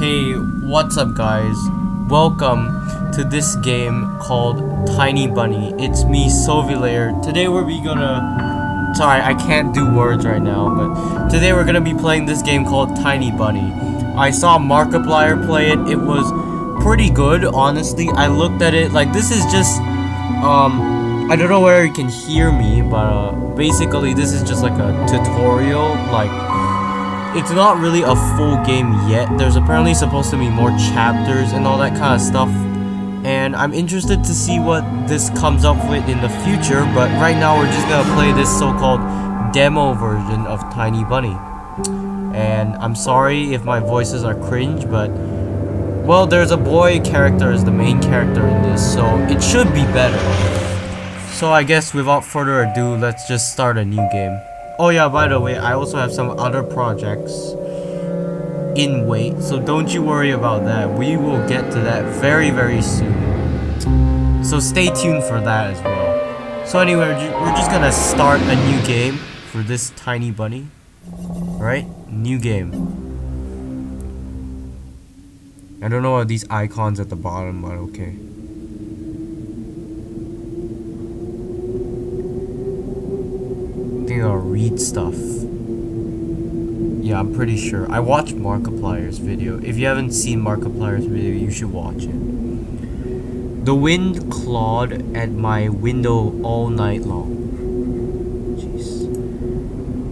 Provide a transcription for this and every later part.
Hey, what's up guys? Welcome to this game called Tiny Bunny. It's me, Sovilair. Today Sorry, I can't do words right now, but today we're gonna be playing this game called Tiny Bunny. I saw Markiplier play it. It was pretty good, honestly. I looked at it, like, this is just, I don't know whether you can hear me, but, basically this is just like a tutorial, like, it's not really a full game yet. There's apparently supposed to be more chapters and all that kind of stuff. And I'm interested to see what this comes up with in the future. But right now we're just gonna play this so-called demo version of Tiny Bunny. And I'm sorry if my voices are cringe, but... well, there's a boy character as the main character in this, so it should be better. So I guess without further ado, let's just start a new game. Oh yeah, by the way, I also have some other projects in wait, so don't you worry about that. We will get to that very, very soon. So stay tuned for that as well. So anyway, we're just gonna start a new game for this Tiny Bunny. Alright? New game. I don't know what these icons at the bottom, but okay. I think I'll read stuff. Yeah, I'm pretty sure. I watched Markiplier's video. If you haven't seen Markiplier's video, you should watch it. The wind clawed at my window all night long. Jeez.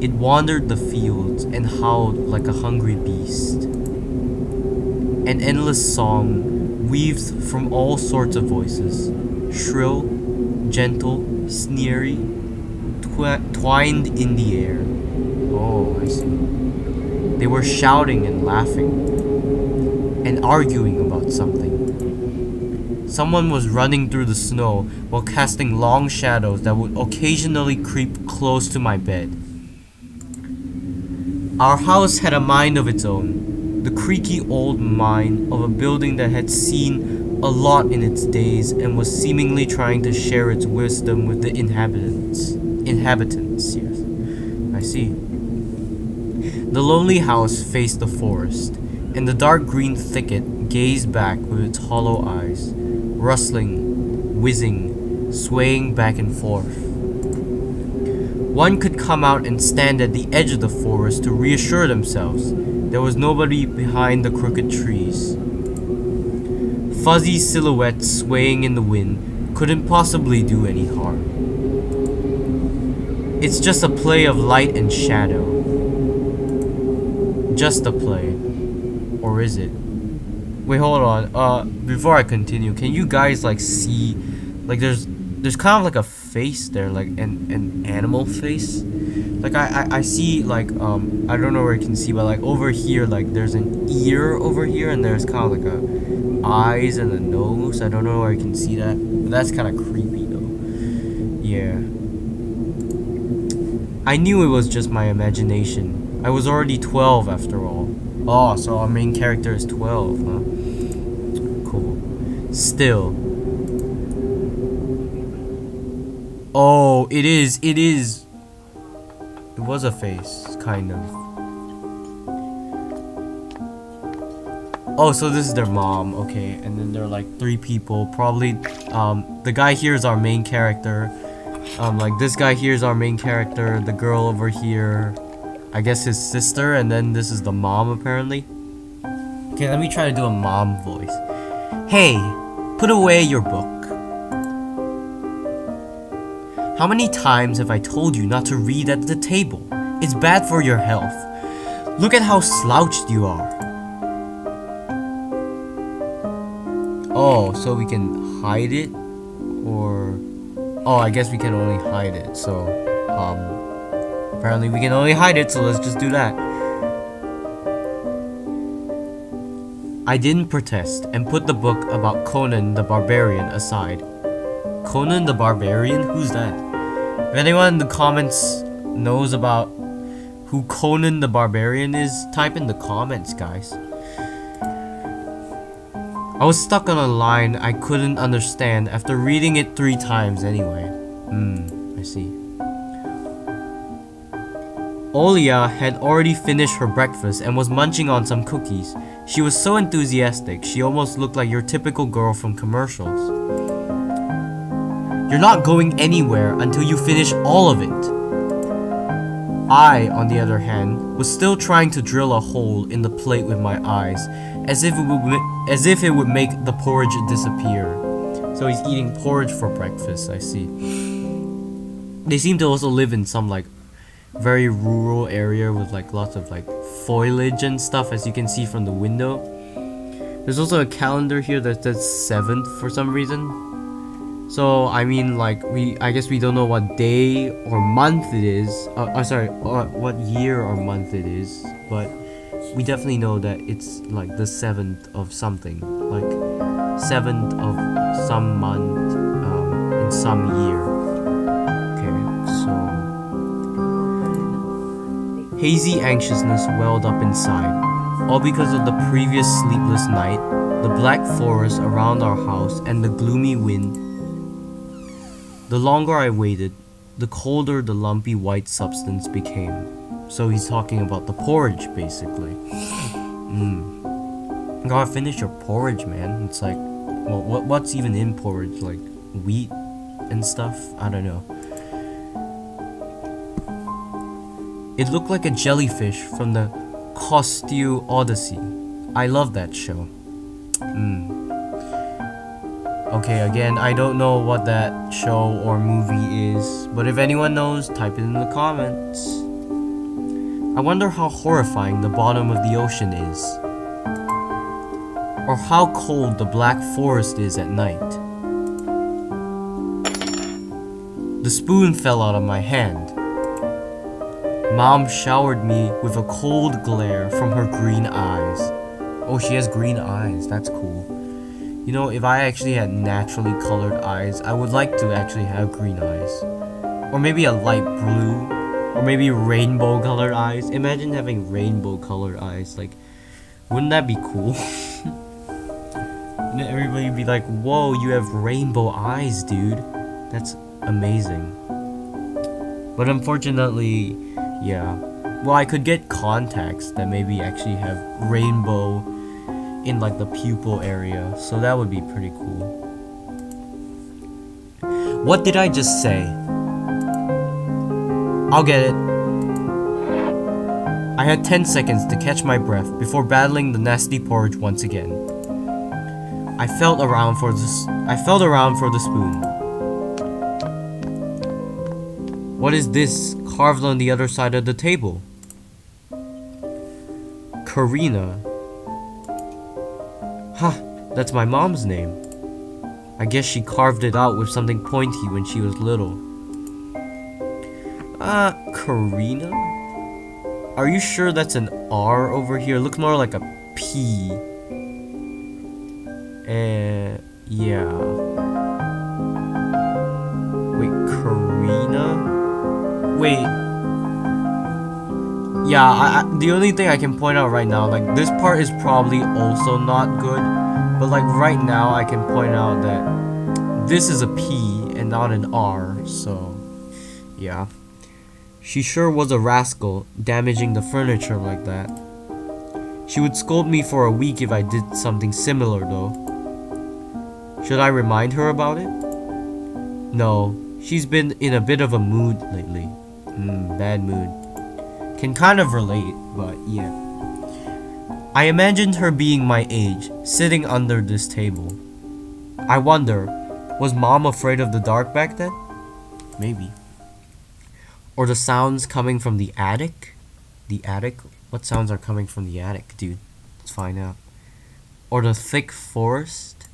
It wandered the fields and howled like a hungry beast. An endless song weaved from all sorts of voices. Shrill, gentle, sneery, twined in the air. Oh, I see. They were shouting and laughing and arguing about something. Someone was running through the snow while casting long shadows that would occasionally creep close to my bed. Our house had a mind of its own, the creaky old mind of a building that had seen a lot in its days and was seemingly trying to share its wisdom with the inhabitants, yes. I see. The lonely house faced the forest, and the dark green thicket gazed back with its hollow eyes, rustling, whizzing, swaying back and forth. One could come out and stand at the edge of the forest to reassure themselves there was nobody behind the crooked trees. Fuzzy silhouettes swaying in the wind couldn't possibly do any harm. It's just a play of light and shadow. Just a play. Or is it? Wait, hold on. Before I continue, can you guys like see, like there's kind of like a face there, like an animal face? Like I see like I don't know where you can see, but like over here, like there's an ear over here and there's kind of like a eyes and a nose. I don't know where you can see that. But that's kind of creepy though. Yeah. I knew it was just my imagination. I was already 12 after all. Oh, so our main character is 12, huh? Cool. Still. Oh, it is. It was a face, kind of. Oh, so this is their mom, okay. And then there are like 3 people. Probably, the guy here is our main character. Like this guy here is our main character, the girl over here, I guess his sister, and then this is the mom apparently. Okay, let me try to do a mom voice. Hey, put away your book. How many times have I told you not to read at the table? It's bad for your health. Look at how slouched you are. Oh, so we can hide it? Or... oh, I guess we can only hide it, so, apparently we can only hide it, so let's just do that. I didn't protest, and put the book about Conan the Barbarian aside. Conan the Barbarian? Who's that? If anyone in the comments knows about who Conan the Barbarian is, type in the comments, guys. I was stuck on a line I couldn't understand after reading it 3 times anyway. I see. Olya had already finished her breakfast and was munching on some cookies. She was so enthusiastic, she almost looked like your typical girl from commercials. You're not going anywhere until you finish all of it. I, on the other hand, was still trying to drill a hole in the plate with my eyes, as if it would make the porridge disappear. So he's eating porridge for breakfast, I see. They seem to also live in some like very rural area with like lots of like foliage and stuff, as you can see from the window. There's also a calendar here that says 7th for some reason. So I mean, like I guess we don't know what day or month it is. What year or month it is, but we definitely know that it's like the 7th of something, like 7th of some month in some year. Okay, so hazy anxiousness welled up inside, all because of the previous sleepless night, the black forest around our house, and the gloomy wind. The longer I waited, the colder the lumpy white substance became. So he's talking about the porridge, basically. Gotta finish your porridge, man. It's like, well, what's even in porridge? Like wheat and stuff? I don't know. It looked like a jellyfish from the Costume Odyssey. I love that show. Okay, again, I don't know what that show or movie is, but if anyone knows, type it in the comments. I wonder how horrifying the bottom of the ocean is, or how cold the black forest is at night. The spoon fell out of my hand. Mom showered me with a cold glare from her green eyes. Oh, she has green eyes, that's cool. You know, if I actually had naturally colored eyes, I would like to actually have green eyes. Or maybe a light blue. Or maybe rainbow colored eyes. Imagine having rainbow colored eyes. Like, wouldn't that be cool? And everybody would be like, whoa, you have rainbow eyes, dude. That's amazing. But unfortunately, yeah. Well, I could get contacts that maybe actually have rainbow in like the pupil area, so that would be pretty cool. What did I just say? I'll get it. I had 10 seconds to catch my breath before battling the nasty porridge once again. I felt around for the spoon. What is this carved on the other side of the table? Karina. Huh, that's my mom's name. I guess she carved it out with something pointy when she was little. Karina? Are you sure that's an R over here? It looks more like a P. Yeah. Wait, Karina? Wait. Yeah, the only thing I can point out right now, like, this part is probably also not good, but like right now I can point out that this is a P and not an R, so yeah. She sure was a rascal, damaging the furniture like that. She would scold me for a week if I did something similar though. Should I remind her about it? No, she's been in a bit of a mood lately. Bad mood. Can kind of relate, but yeah. I imagined her being my age, sitting under this table. I wonder, was Mom afraid of the dark back then? Maybe. Or the sounds coming from the attic? The attic? What sounds are coming from the attic, dude? Let's find out. Or the thick forest?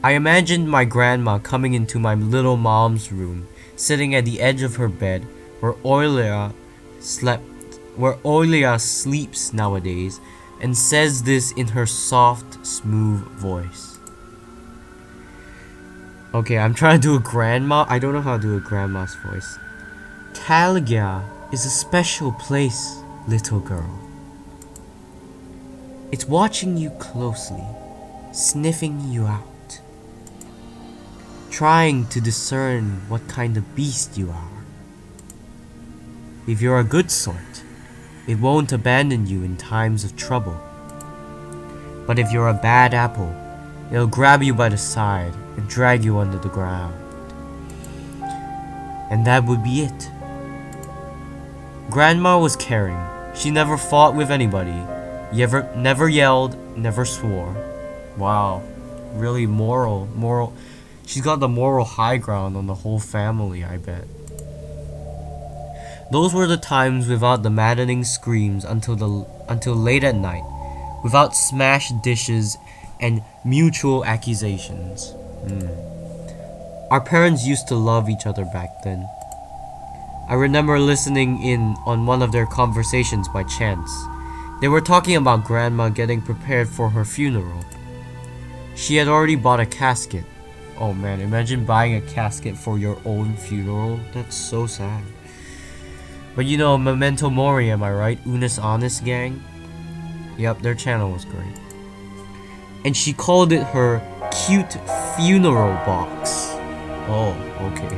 I imagined my grandma coming into my little mom's room, sitting at the edge of her bed, where Olya sleeps nowadays, and says this in her soft, smooth voice. Okay, I'm trying to do a grandma. I don't know how to do a grandma's voice. Olya is a special place, little girl. It's watching you closely, sniffing you out, trying to discern what kind of beast you are. If you're a good sort, it won't abandon you in times of trouble. But if you're a bad apple, it'll grab you by the side and drag you under the ground. And that would be it. Grandma was caring. She never fought with anybody. Never yelled, never swore. Wow, really moral. She's got the moral high ground on the whole family, I bet. Those were the times without the maddening screams until late at night, without smashed dishes and mutual accusations. Our parents used to love each other back then. I remember listening in on one of their conversations by chance. They were talking about Grandma getting prepared for her funeral. She had already bought a casket. Oh man, imagine buying a casket for your own funeral. That's so sad. But you know, memento mori, am I right? Unis Honest Gang? Yep, their channel was great. And she called it her cute funeral box. Oh, okay.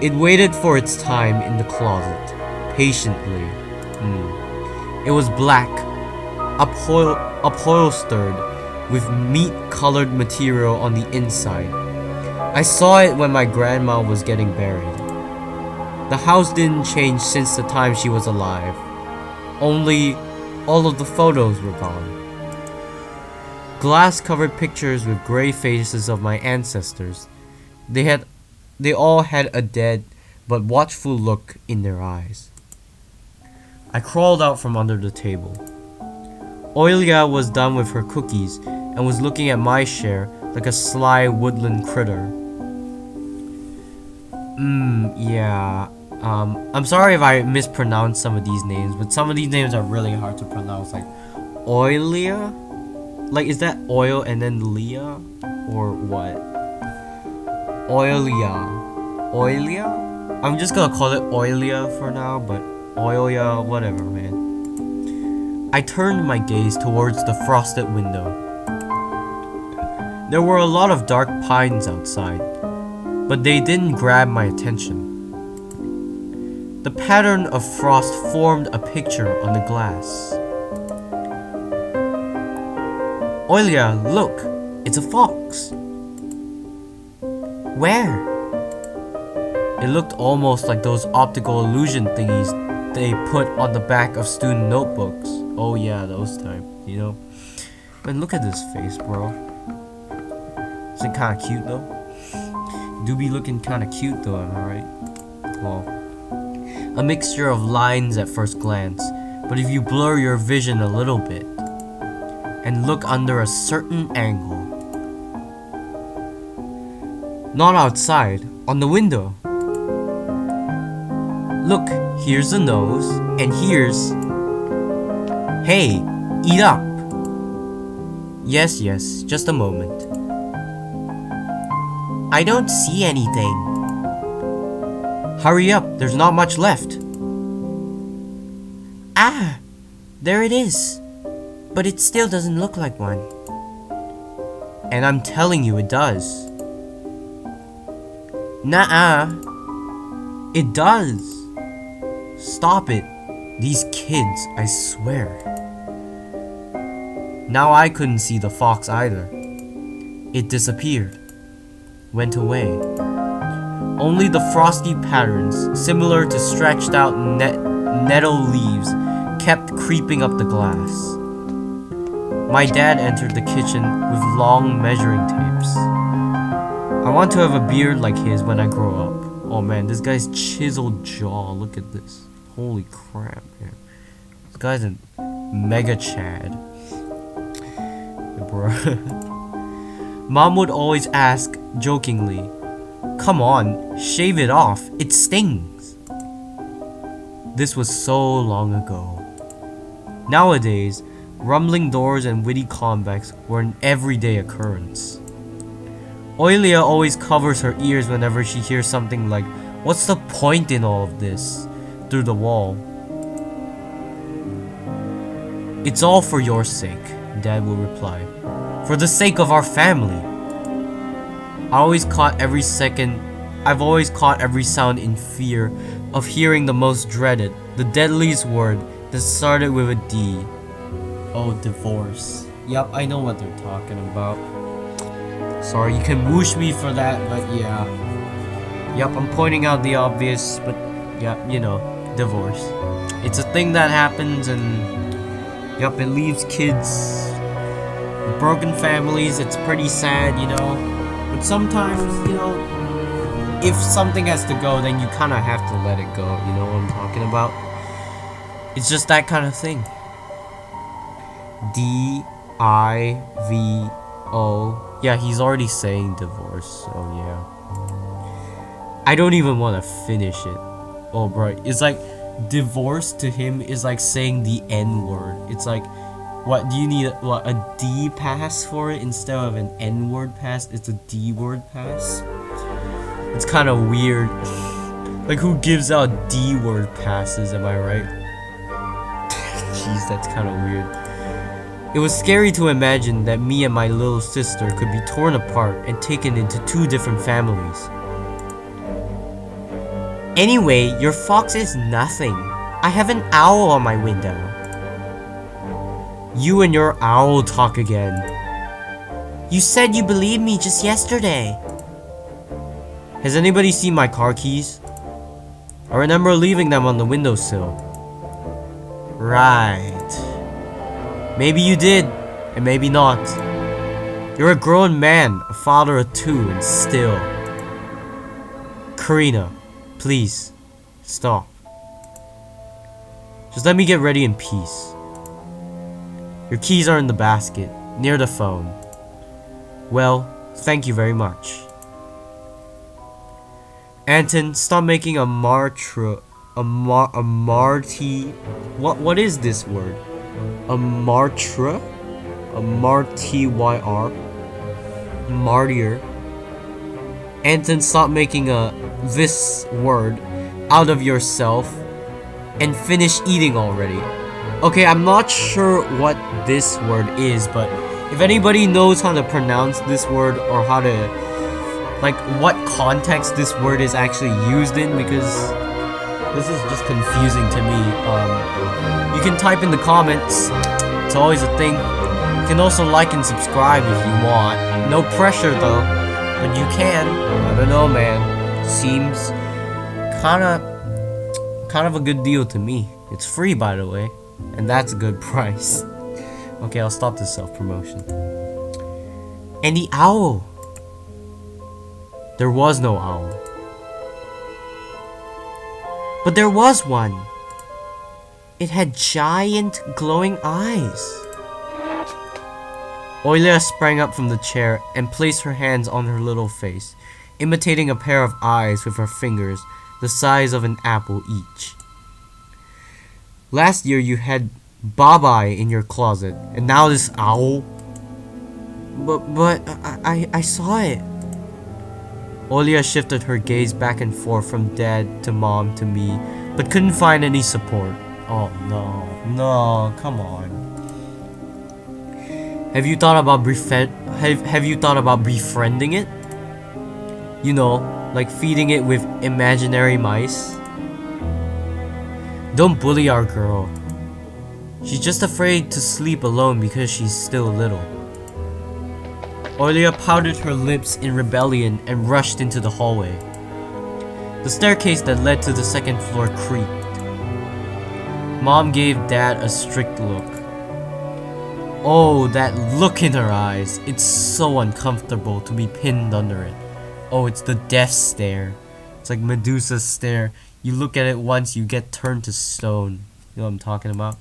It waited for its time in the closet, patiently. It was black, upholstered with meat-colored material on the inside. I saw it when my grandma was getting buried. The house didn't change since the time she was alive. Only all of the photos were gone. Glass-covered pictures with gray faces of my ancestors. They all had a dead but watchful look in their eyes. I crawled out from under the table. Olya was done with her cookies and was looking at my share like a sly woodland critter. Yeah. I'm sorry if I mispronounced some of these names, but some of these names are really hard to pronounce, like Olya? Like, is that oil and then Leah? Or what? Olya? I'm just gonna call it Olya for now, but Olya, whatever, man. I turned my gaze towards the frosted window. There were a lot of dark pines outside, but they didn't grab my attention. The pattern of frost formed a picture on the glass. Olya, look! It's a fox! Where? It looked almost like those optical illusion thingies they put on the back of student notebooks. Oh yeah, those type, you know? But look at this face, bro. Isn't it kinda cute though? Do be looking kinda cute though, am I right? Well, a mixture of lines at first glance, but if you blur your vision a little bit and look under a certain angle. Not outside, on the window. Look, here's the nose, and here's... Hey, eat up! Yes, just a moment. I don't see anything. Hurry up, there's not much left. Ah! There it is. But it still doesn't look like one. And I'm telling you it does. Nuh-uh. It does. Stop it. These kids, I swear. Now I couldn't see the fox either. It disappeared. Went away. Only the frosty patterns, similar to stretched out nettle leaves, kept creeping up the glass. My dad entered the kitchen with long measuring tapes. I want to have a beard like his when I grow up. Oh man, this guy's chiseled jaw, look at this. Holy crap, man. This guy's a mega Chad. Bro. Mom would always ask, jokingly, "Come on, shave it off, it stings." This was so long ago. Nowadays, rumbling doors and witty comebacks were an everyday occurrence. Olya always covers her ears whenever she hears something like, "What's the point in all of this?" through the wall. "It's all for your sake," Dad will reply. "For the sake of our family." I've always caught every sound in fear, of hearing the most dreaded, the deadliest word that started with a D. Oh, divorce. Yep, I know what they're talking about. Sorry, you can whoosh me for that, but yeah. Yep, I'm pointing out the obvious, but yeah, you know, divorce. It's a thing that happens, and yep, it leaves kids, broken families. It's pretty sad, you know. But sometimes, you know, if something has to go, then you kind of have to let it go. You know what I'm talking about? It's just that kind of thing. D-I-V-O. Yeah, he's already saying divorce, so yeah. I don't even want to finish it. Oh, bro, it's like divorce to him is like saying the N word. It's like, what do you need? What, a D pass for it instead of an N word pass? It's a D word pass. It's kind of weird. Like, who gives out D word passes? Am I right? Jeez, that's kind of weird. It was scary to imagine that me and my little sister could be torn apart and taken into two different families. Anyway, your fox is nothing. I have an owl on my window. You and your owl talk again. You said you believed me just yesterday. Has anybody seen my car keys? I remember leaving them on the windowsill. Right. Maybe you did, and maybe not. You're a grown man, a father of two, and still. Karina, please, stop. Just let me get ready in peace. Your keys are in the basket, near the phone. Well, thank you very much. Anton, stop making a marty. What is this word? A martyr? A martyr? Martyr. Anton, stop making this word out of yourself and finish eating already. Okay, I'm not sure what this word is, but if anybody knows how to pronounce this word or how to, like, what context this word is actually used in, because this is just confusing to me, you can type in the comments. It's always a thing. You can also like and subscribe if you want. No pressure though, but you can. I don't know, man. Seems kind of a good deal to me. It's free, by the way, and that's a good price. Okay, I'll stop this self-promotion. And the owl. There was no owl. But there was one. It had giant glowing eyes. Olya sprang up from the chair and placed her hands on her little face, imitating a pair of eyes with her fingers the size of an apple each. Last year you had Bye-Bye in your closet, and now this owl? But I saw it. Olya shifted her gaze back and forth from Dad to Mom to me, but couldn't find any support. Oh no, come on. Have you thought about befriending it? You know, like feeding it with imaginary mice? Don't bully our girl. She's just afraid to sleep alone because she's still little. Olya pouted her lips in rebellion and rushed into the hallway. The staircase that led to the second floor creaked. Mom gave Dad a strict look. Oh, that look in her eyes. It's so uncomfortable to be pinned under it. Oh, it's the death stare. It's like Medusa's stare. You look at it once, you get turned to stone. You know what I'm talking about?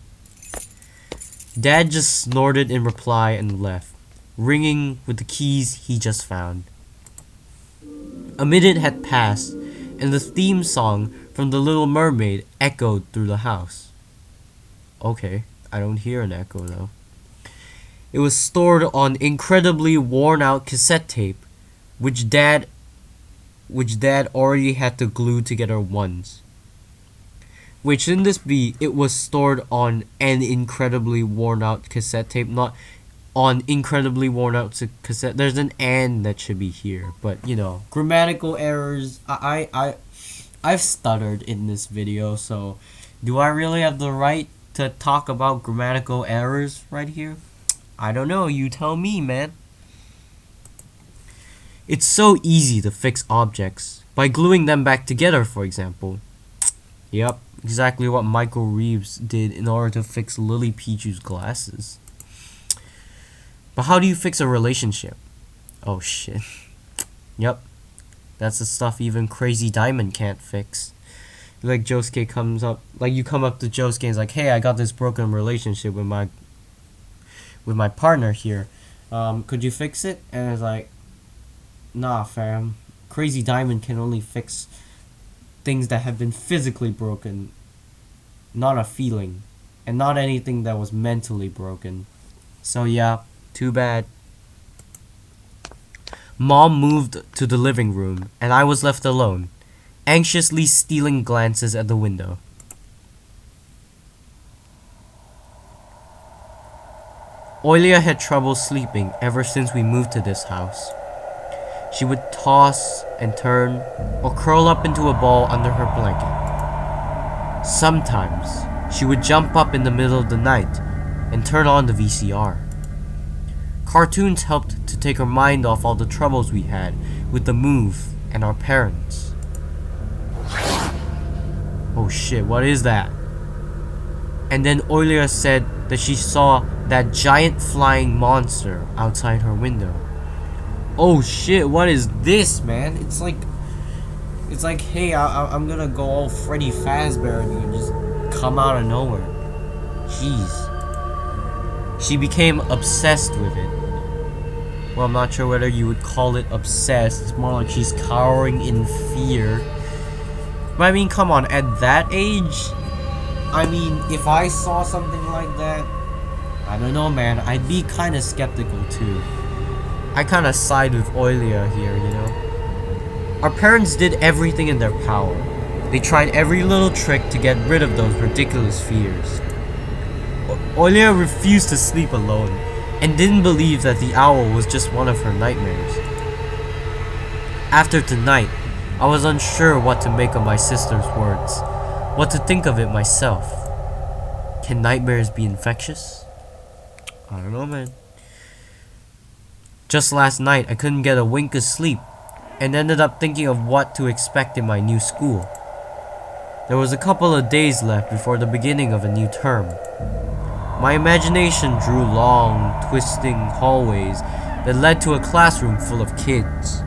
Dad just snorted in reply and left, ringing with the keys he just found. A minute had passed, and the theme song from The Little Mermaid echoed through the house. Okay, I don't hear an echo though. It was stored on incredibly worn-out cassette tape, which Dad already had to glue together once. Wait, shouldn't this be, it was stored on an incredibly worn-out cassette tape, not on incredibly worn-out cassette? There's an "and" that should be here, but, you know, grammatical errors. I've stuttered in this video, so do I really have the right to talk about grammatical errors right here? I don't know, you tell me, man. It's so easy to fix objects by gluing them back together, for example. Yep, exactly what Michael Reeves did in order to fix Lily Pichu's glasses. But how do you fix a relationship? Oh shit. Yep, that's the stuff even Crazy Diamond can't fix. Like Josuke comes up, like you come up to Josuke and is like, hey, I got this broken relationship with my partner here. Could you fix it? And it's like, nah, fam. Crazy Diamond can only fix things that have been physically broken, not a feeling, and not anything that was mentally broken. So yeah, too bad. Mom moved to the living room, and I was left alone, anxiously stealing glances at the window. Olya had trouble sleeping ever since we moved to this house. She would toss and turn or curl up into a ball under her blanket. Sometimes, she would jump up in the middle of the night and turn on the VCR. Cartoons helped to take her mind off all the troubles we had with the move and our parents. Oh shit, what is that? And then Olya said that she saw that giant flying monster outside her window. Oh shit, what is this, man? It's like, hey, I'm gonna go all Freddy Fazbear and you just come out of nowhere. Jeez. She became obsessed with it. Well, I'm not sure whether you would call it obsessed. It's more like she's cowering in fear. But I mean, come on, at that age, I mean, if I saw something like that, I don't know, man, I'd be kind of skeptical too. I kind of side with Olya here, you know. Our parents did everything in their power. They tried every little trick to get rid of those ridiculous fears. Olya refused to sleep alone and didn't believe that the owl was just one of her nightmares. After tonight, I was unsure what to make of my sister's words, what to think of it myself. Can nightmares be infectious? I don't know, man. Just last night, I couldn't get a wink of sleep and ended up thinking of what to expect in my new school. There was a couple of days left before the beginning of a new term. My imagination drew long, twisting hallways that led to a classroom full of kids.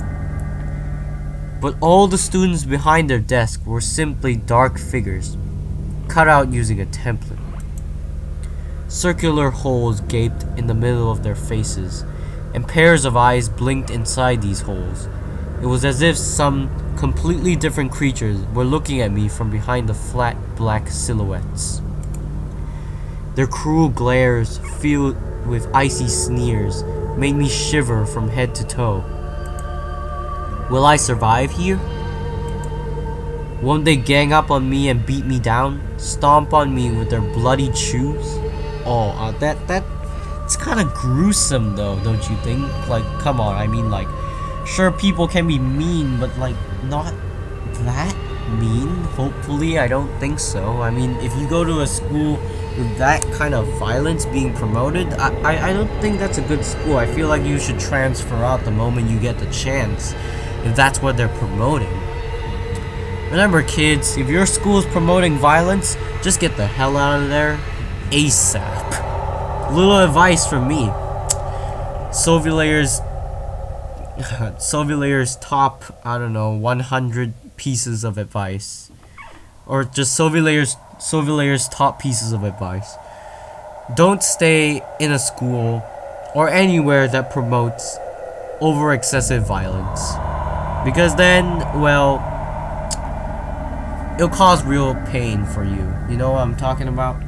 But all the students behind their desks were simply dark figures, cut out using a template. Circular holes gaped in the middle of their faces, and pairs of eyes blinked inside these holes. It was as if some completely different creatures were looking at me from behind the flat black silhouettes. Their cruel glares, filled with icy sneers, made me shiver from head to toe. Will I survive here? Won't they gang up on me and beat me down, stomp on me with their bloody shoes? Oh, that's kind of gruesome though, don't you think? Like, come on, I mean, like, sure, people can be mean, but like, not that mean, hopefully. I don't think so. I mean, if you go to a school with that kind of violence being promoted, I don't think that's a good school. I feel like you should transfer out the moment you get the chance, if that's what they're promoting. Remember, kids, if your school's promoting violence, just get the hell out of there ASAP. Little advice from me. Sovilayer's top, I don't know, 100 pieces of advice. Or just Sovilayer's top pieces of advice. Don't stay in a school or anywhere that promotes over excessive violence. Because then, well, it'll cause real pain for you. You know what I'm talking about?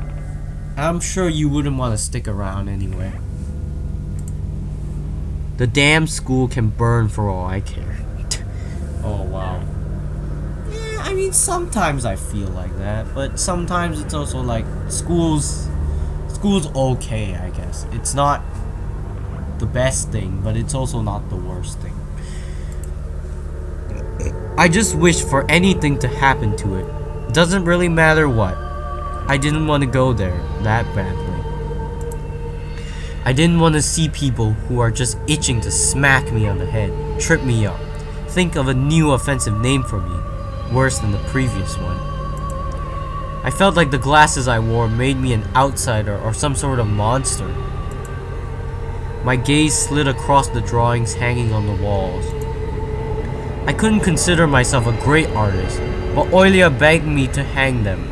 I'm sure you wouldn't want to stick around anyway. The damn school can burn for all I care. Oh, wow. Yeah, I mean, sometimes I feel like that, but sometimes it's also like, school's okay, I guess. It's not the best thing, but it's also not the worst thing. I just wish for anything to happen to it. Doesn't really matter what. I didn't want to go there that badly. I didn't want to see people who are just itching to smack me on the head, trip me up, think of a new offensive name for me, worse than the previous one. I felt like the glasses I wore made me an outsider or some sort of monster. My gaze slid across the drawings hanging on the walls. I couldn't consider myself a great artist, but Olya begged me to hang them.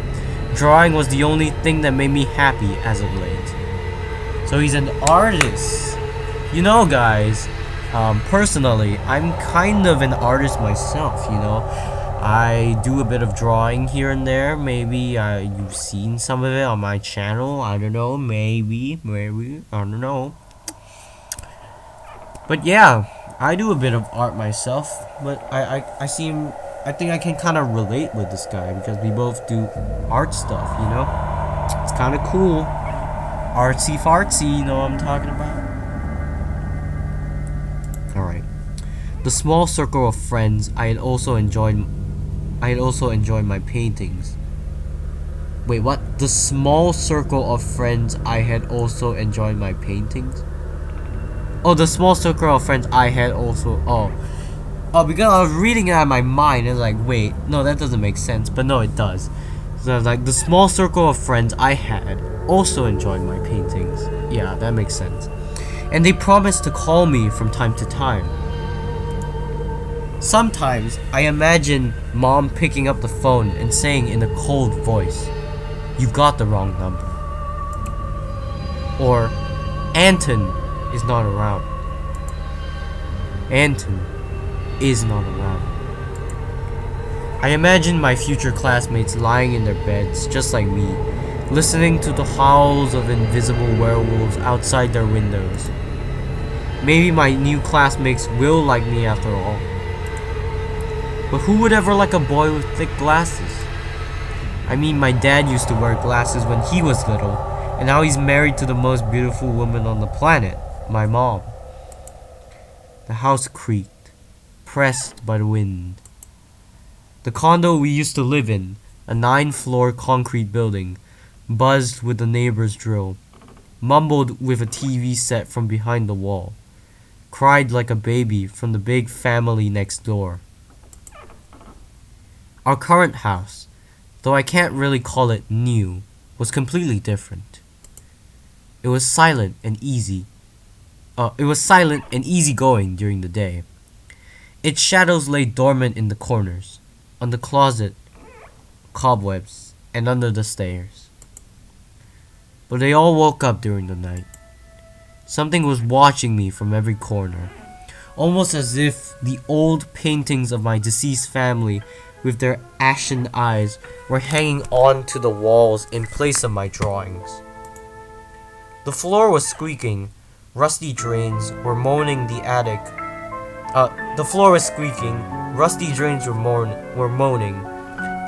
Drawing was the only thing that made me happy as of late. So he's an artist. You know, guys, personally, I'm kind of an artist myself, you know. I do a bit of drawing here and there. Maybe you've seen some of it on my channel. I don't know. Maybe, I don't know. But yeah, I do a bit of art myself. But I think I can kind of relate with this guy because we both do art stuff, you know. It's kind of cool. Artsy fartsy, you know what I'm talking about? Alright. The small circle of friends I had also enjoyed my paintings. Wait, what? The small circle of friends I had also enjoyed my paintings? Oh, the small circle of friends I had also... Oh, because I was reading it out of my mind, it's like, wait, no, that doesn't make sense. But no, it does. So like, the small circle of friends I had also enjoyed my paintings. Yeah, that makes sense. And they promised to call me from time to time. Sometimes, I imagine Mom picking up the phone and saying in a cold voice, "You've got the wrong number." Or, "Anton is not around." Anton is not around. I imagine my future classmates lying in their beds, just like me, listening to the howls of invisible werewolves outside their windows. Maybe my new classmates will like me after all. But who would ever like a boy with thick glasses? I mean, my dad used to wear glasses when he was little, and now he's married to the most beautiful woman on the planet, my mom. The house creaked, pressed by the wind. The condo we used to live in, a 9-floor concrete building, buzzed with the neighbor's drill, mumbled with a TV set from behind the wall, cried like a baby from the big family next door. Our current house, though I can't really call it new, was completely different. It was silent and easygoing during the day. Its shadows lay dormant in the corners, on the closet, cobwebs, and under the stairs. But they all woke up during the night. Something was watching me from every corner, almost as if the old paintings of my deceased family with their ashen eyes were hanging onto the walls in place of my drawings. The floor was squeaking, rusty drains were moaning the attic. The floor was squeaking, rusty drains were moaning.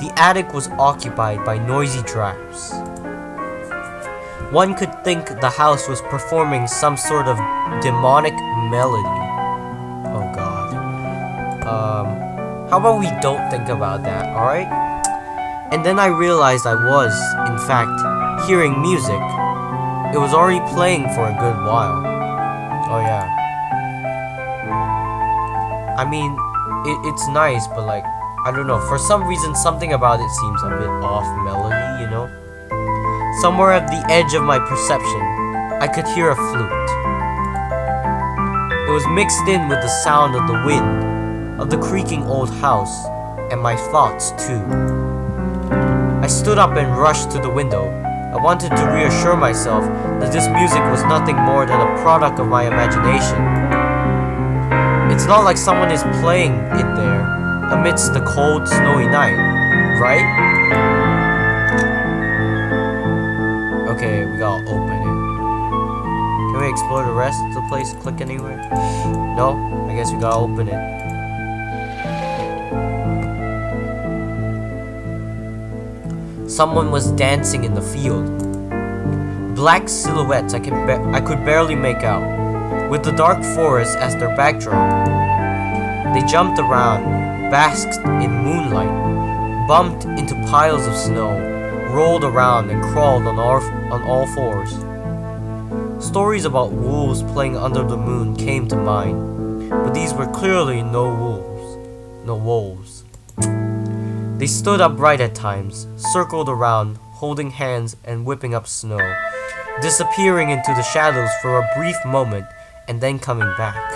The attic was occupied by noisy drafts. One could think the house was performing some sort of demonic melody. Oh god. How about we don't think about that, alright? And then I realized I was, in fact, hearing music. It was already playing for a good while. Oh yeah. I mean, it's nice, but like, I don't know, for some reason something about it seems a bit off melody, you know? Somewhere at the edge of my perception, I could hear a flute. It was mixed in with the sound of the wind, of the creaking old house, and my thoughts too. I stood up and rushed to the window. I wanted to reassure myself that this music was nothing more than a product of my imagination. It's not like someone is playing it there, amidst the cold, snowy night, right? Okay, we gotta open it. Can we explore the rest of the place? Click anywhere? No? I guess we gotta open it. Someone was dancing in the field. Black silhouettes I could barely make out, with the dark forest as their backdrop. They jumped around, basked in moonlight, bumped into piles of snow, rolled around and crawled on all fours. Stories about wolves playing under the moon came to mind, but these were clearly no wolves. They stood upright at times, circled around, holding hands and whipping up snow, disappearing into the shadows for a brief moment and then coming back.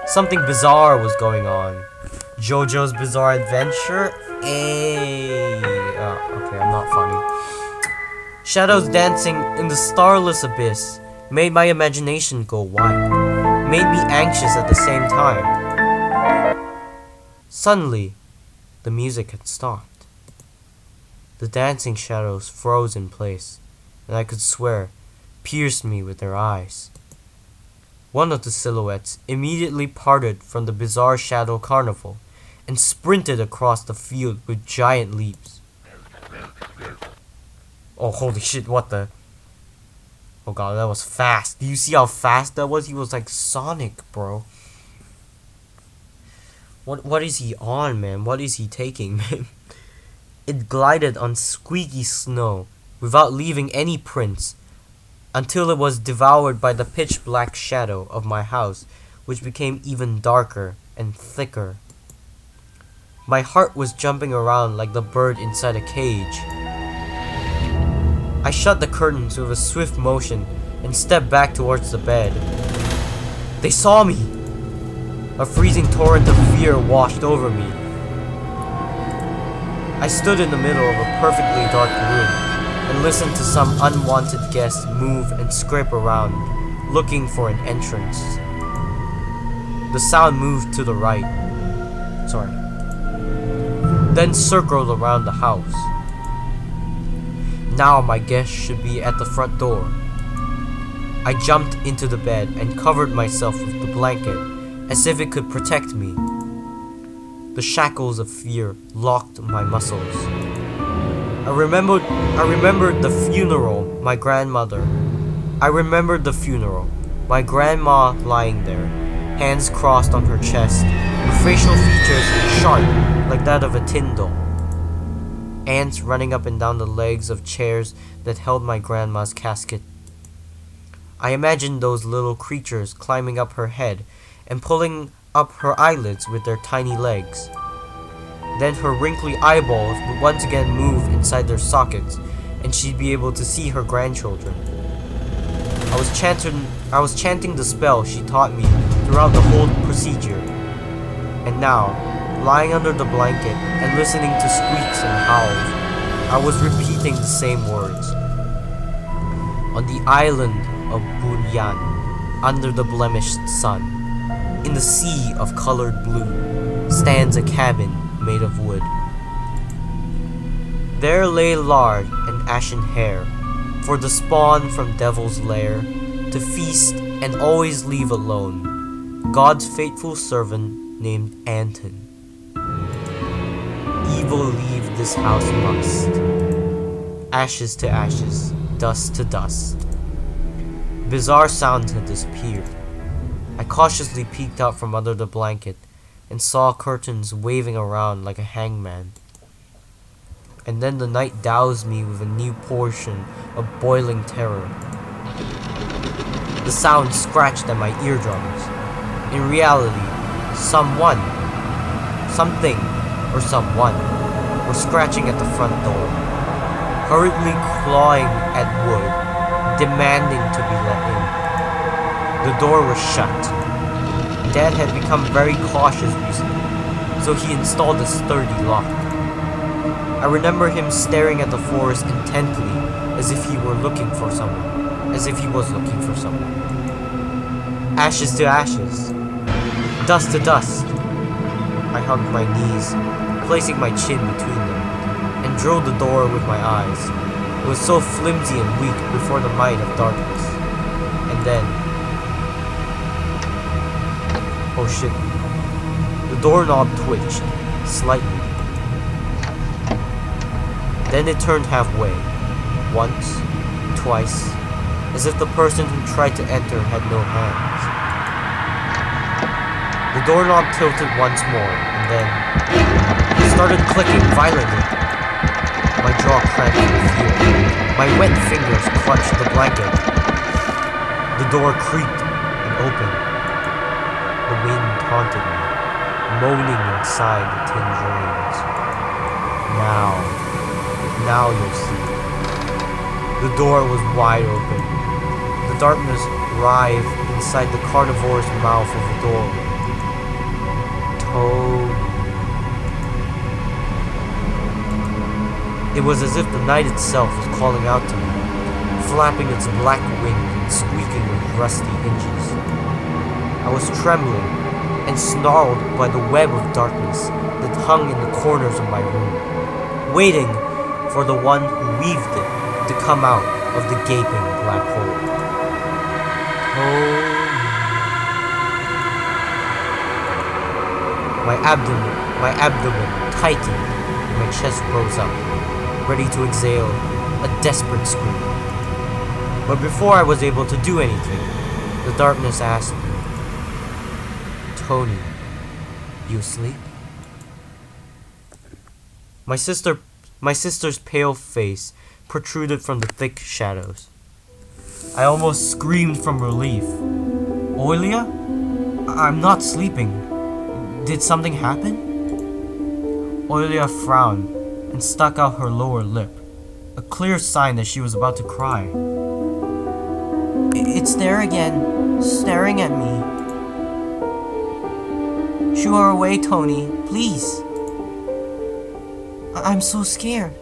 Something bizarre was going on. JoJo's Bizarre Adventure? Okay, I'm not funny. Shadows dancing in the starless abyss made my imagination go wild, made me anxious at the same time. Suddenly, the music had stopped. The dancing shadows froze in place, and I could swear, pierced me with their eyes. One of the silhouettes immediately parted from the bizarre shadow carnival and sprinted across the field with giant leaps. Oh, holy shit, what the? Oh god, that was fast. Do you see how fast that was? He was like Sonic, bro. What is he on, man? What is he taking, man? It glided on squeaky snow without leaving any prints until it was devoured by the pitch black shadow of my house, which became even darker and thicker. My heart was jumping around like the bird inside a cage. I shut the curtains with a swift motion and stepped back towards the bed. They saw me! A freezing torrent of fear washed over me. I stood in the middle of a perfectly dark room and listened to some unwanted guest move and scrape around, looking for an entrance. The sound moved to the right. Then circled around the house. Now my guest should be at the front door. I jumped into the bed and covered myself with the blanket as if it could protect me. The shackles of fear locked my muscles. I remembered the funeral, my grandmother. I remembered the funeral, my grandma lying there, hands crossed on her chest, with facial features sharp like that of a tin doll. Ants running up and down the legs of chairs that held my grandma's casket. I imagined those little creatures climbing up her head and pulling up her eyelids with their tiny legs. Then her wrinkly eyeballs would once again move inside their sockets, and she'd be able to see her grandchildren. I was chanting the spell she taught me throughout the whole procedure. And now, lying under the blanket and listening to squeaks and howls, I was repeating the same words. On the island of Bunyan, under the blemished sun, in the sea of colored blue, stands a cabin made of wood. There lay lard and ashen hair, for the spawn from devil's lair, to feast and always leave alone, God's faithful servant named Anton. Evil leave this house must, ashes to ashes, dust to dust. Bizarre sounds had disappeared. I cautiously peeked out from under the blanket and saw curtains waving around like a hangman. And then the night doused me with a new portion of boiling terror. The sound scratched at my eardrums. In reality, someone, something, or someone were scratching at the front door, hurriedly clawing at wood, demanding to be let in. The door was shut. Dad had become very cautious recently, so he installed a sturdy lock. I remember him staring at the forest intently, as if he were looking for someone, as if he was looking for someone. Ashes to ashes, dust to dust. I hugged my knees, placing my chin between them, and drilled the door with my eyes. It was so flimsy and weak before the might of darkness. And then, oh shit, the doorknob twitched, slightly. Then it turned halfway, once, twice, as if the person who tried to enter had no hands. The doorknob tilted once more, and then it started clicking violently. My jaw cramped in fear. My wet fingers clutched the blanket. The door creaked and opened. The wind haunted me, moaning inside the tin drains. Now you'll see. The door was wide open. The darkness writhed inside the carnivore's mouth of the doorway. Tony. It was as if the night itself was calling out to me, flapping its black wings and squeaking with rusty hinges. I was trembling and snarled by the web of darkness that hung in the corners of my room, waiting for the one who weaved it to come out of the gaping black hole. Oh. My abdomen tightened and my chest rose up, ready to exhale a desperate scream. But before I was able to do anything, the darkness asked me, "Tony, you asleep?" My sister's pale face protruded from the thick shadows. I almost screamed from relief. "Olya? I'm not sleeping. Did something happen?" Olya frowned and stuck out her lower lip, a clear sign that she was about to cry. "It's there again, staring at me. Shoo her away, Tony, please. I'm so scared."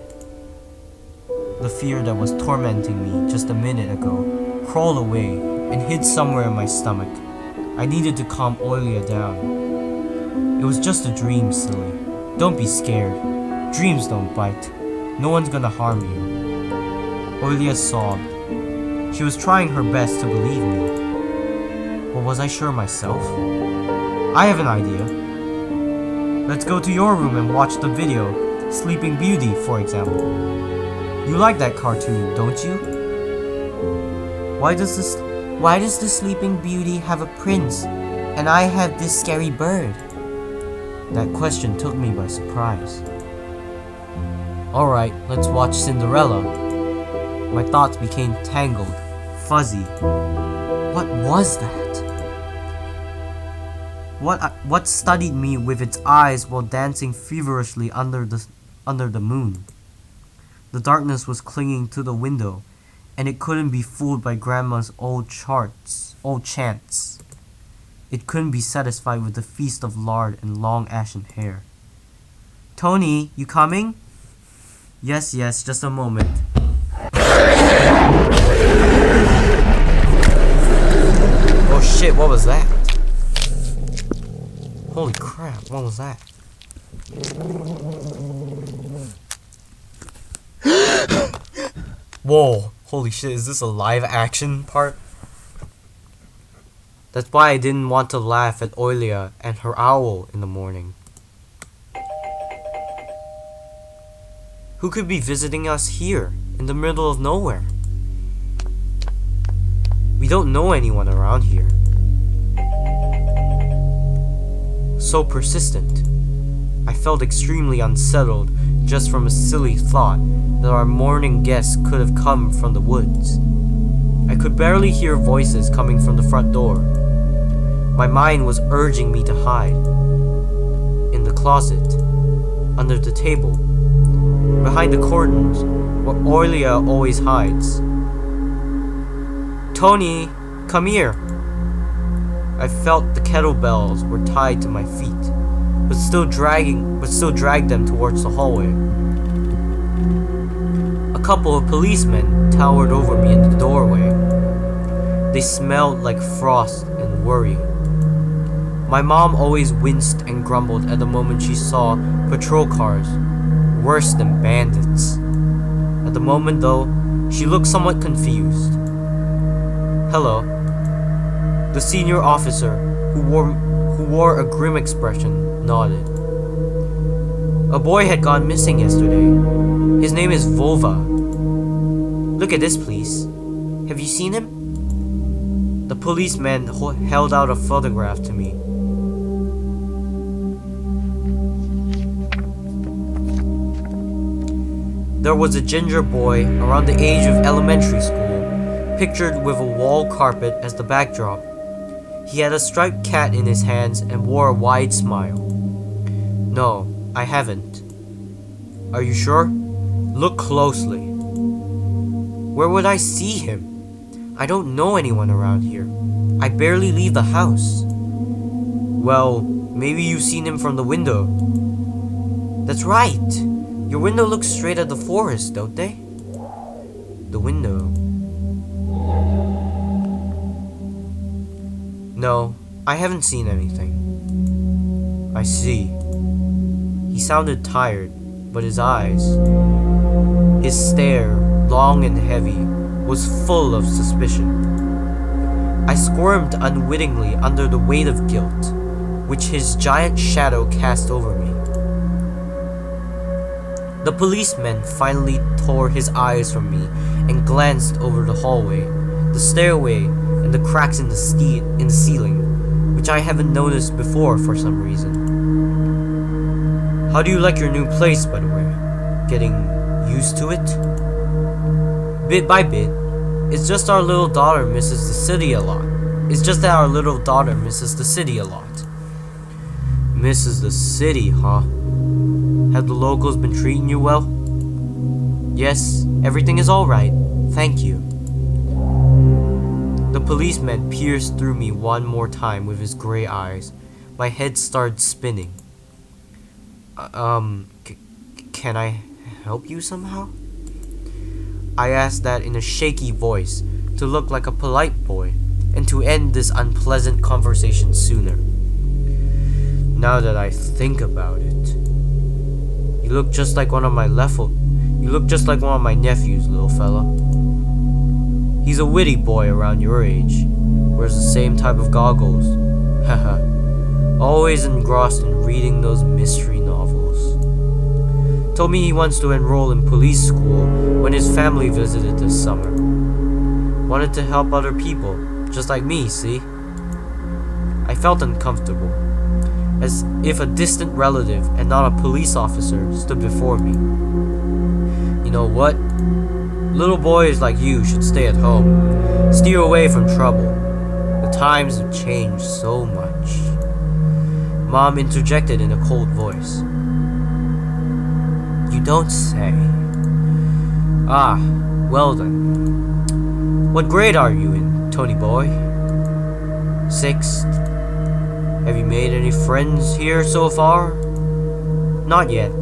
The fear that was tormenting me just a minute ago crawled away and hid somewhere in my stomach. I needed to calm Olya down. "It was just a dream, silly. Don't be scared. Dreams don't bite. No one's gonna harm you." Olya sobbed. She was trying her best to believe me. But was I sure myself? "I have an idea. Let's go to your room and watch the video, Sleeping Beauty, for example. You like that cartoon, don't you? Why does the Sleeping Beauty have a prince, and I have this scary bird?" That question took me by surprise. "Alright, let's watch Cinderella." My thoughts became tangled, fuzzy. What was that? What studied me with its eyes while dancing feverishly under the moon? The darkness was clinging to the window, and it couldn't be fooled by Grandma's old chants. It couldn't be satisfied with the feast of lard and long ashen hair. "Tony, you coming?" Yes, just a moment." Oh shit, what was that? Holy crap, what was that? Whoa, holy shit, is this a live action part? That's why I didn't want to laugh at Olya and her owl in the morning. Who could be visiting us here, in the middle of nowhere? We don't know anyone around here. So persistent. I felt extremely unsettled just from a silly thought that our morning guests could have come from the woods. I could barely hear voices coming from the front door. My mind was urging me to hide. In the closet, under the table, behind the curtains, where Olya always hides. "Tony, come here." I felt the kettlebells were tied to my feet, but still dragged them towards the hallway. A couple of policemen towered over me in the doorway. They smelled like frost and worry. My mom always winced and grumbled at the moment she saw patrol cars, worse than bandits. At the moment, though, she looked somewhat confused. "Hello." The senior officer, who wore a grim expression, nodded. "A boy had gone missing yesterday. His name is Vova. Look at this, please. Have you seen him?" The policeman held out a photograph to me. there was a ginger boy around the age of elementary school, pictured with a wall carpet as the backdrop. He had a striped cat in his hands and wore a wide smile. No, I haven't. Are you sure? Look closely. Where would I see him? I don't know anyone around here. I barely leave the house. Well, maybe you've seen him from the window. That's right. Your window looks straight at the forest, don't they? The window. No, I haven't seen anything. I see. He sounded tired, but his eyes, his stare, long and heavy, was full of suspicion. I squirmed unwittingly under the weight of guilt, which his giant shadow cast over me. The policeman finally tore his eyes from me and glanced over the hallway, the stairway, and the cracks in the ceiling, which I haven't noticed before for some reason. How do you like your new place, by the way? Getting used to it? Bit by bit. It's just that our little daughter misses the city a lot. Misses the city, huh? Have the locals been treating you well? Yes, everything is alright. Thank you. The policeman pierced through me one more time with his gray eyes. My head started spinning. Can I help you somehow? I asked that in a shaky voice to look like a polite boy and to end this unpleasant conversation sooner. Now that I think about it, you look just like one of my nephews, little fella. He's a witty boy around your age, wears the same type of goggles. Haha. Always engrossed in reading those mystery novels. Told me he wants to enroll in police school when his family visited this summer. Wanted to help other people, just like me, see? I felt uncomfortable, as if a distant relative and not a police officer stood before me. You know what? Little boys like you should stay at home. Steer away from trouble. The times have changed so much. Mom interjected in a cold voice. You don't say. Ah, well then. What grade are you in, Tony boy? 6th. Have you made any friends here so far? Not yet.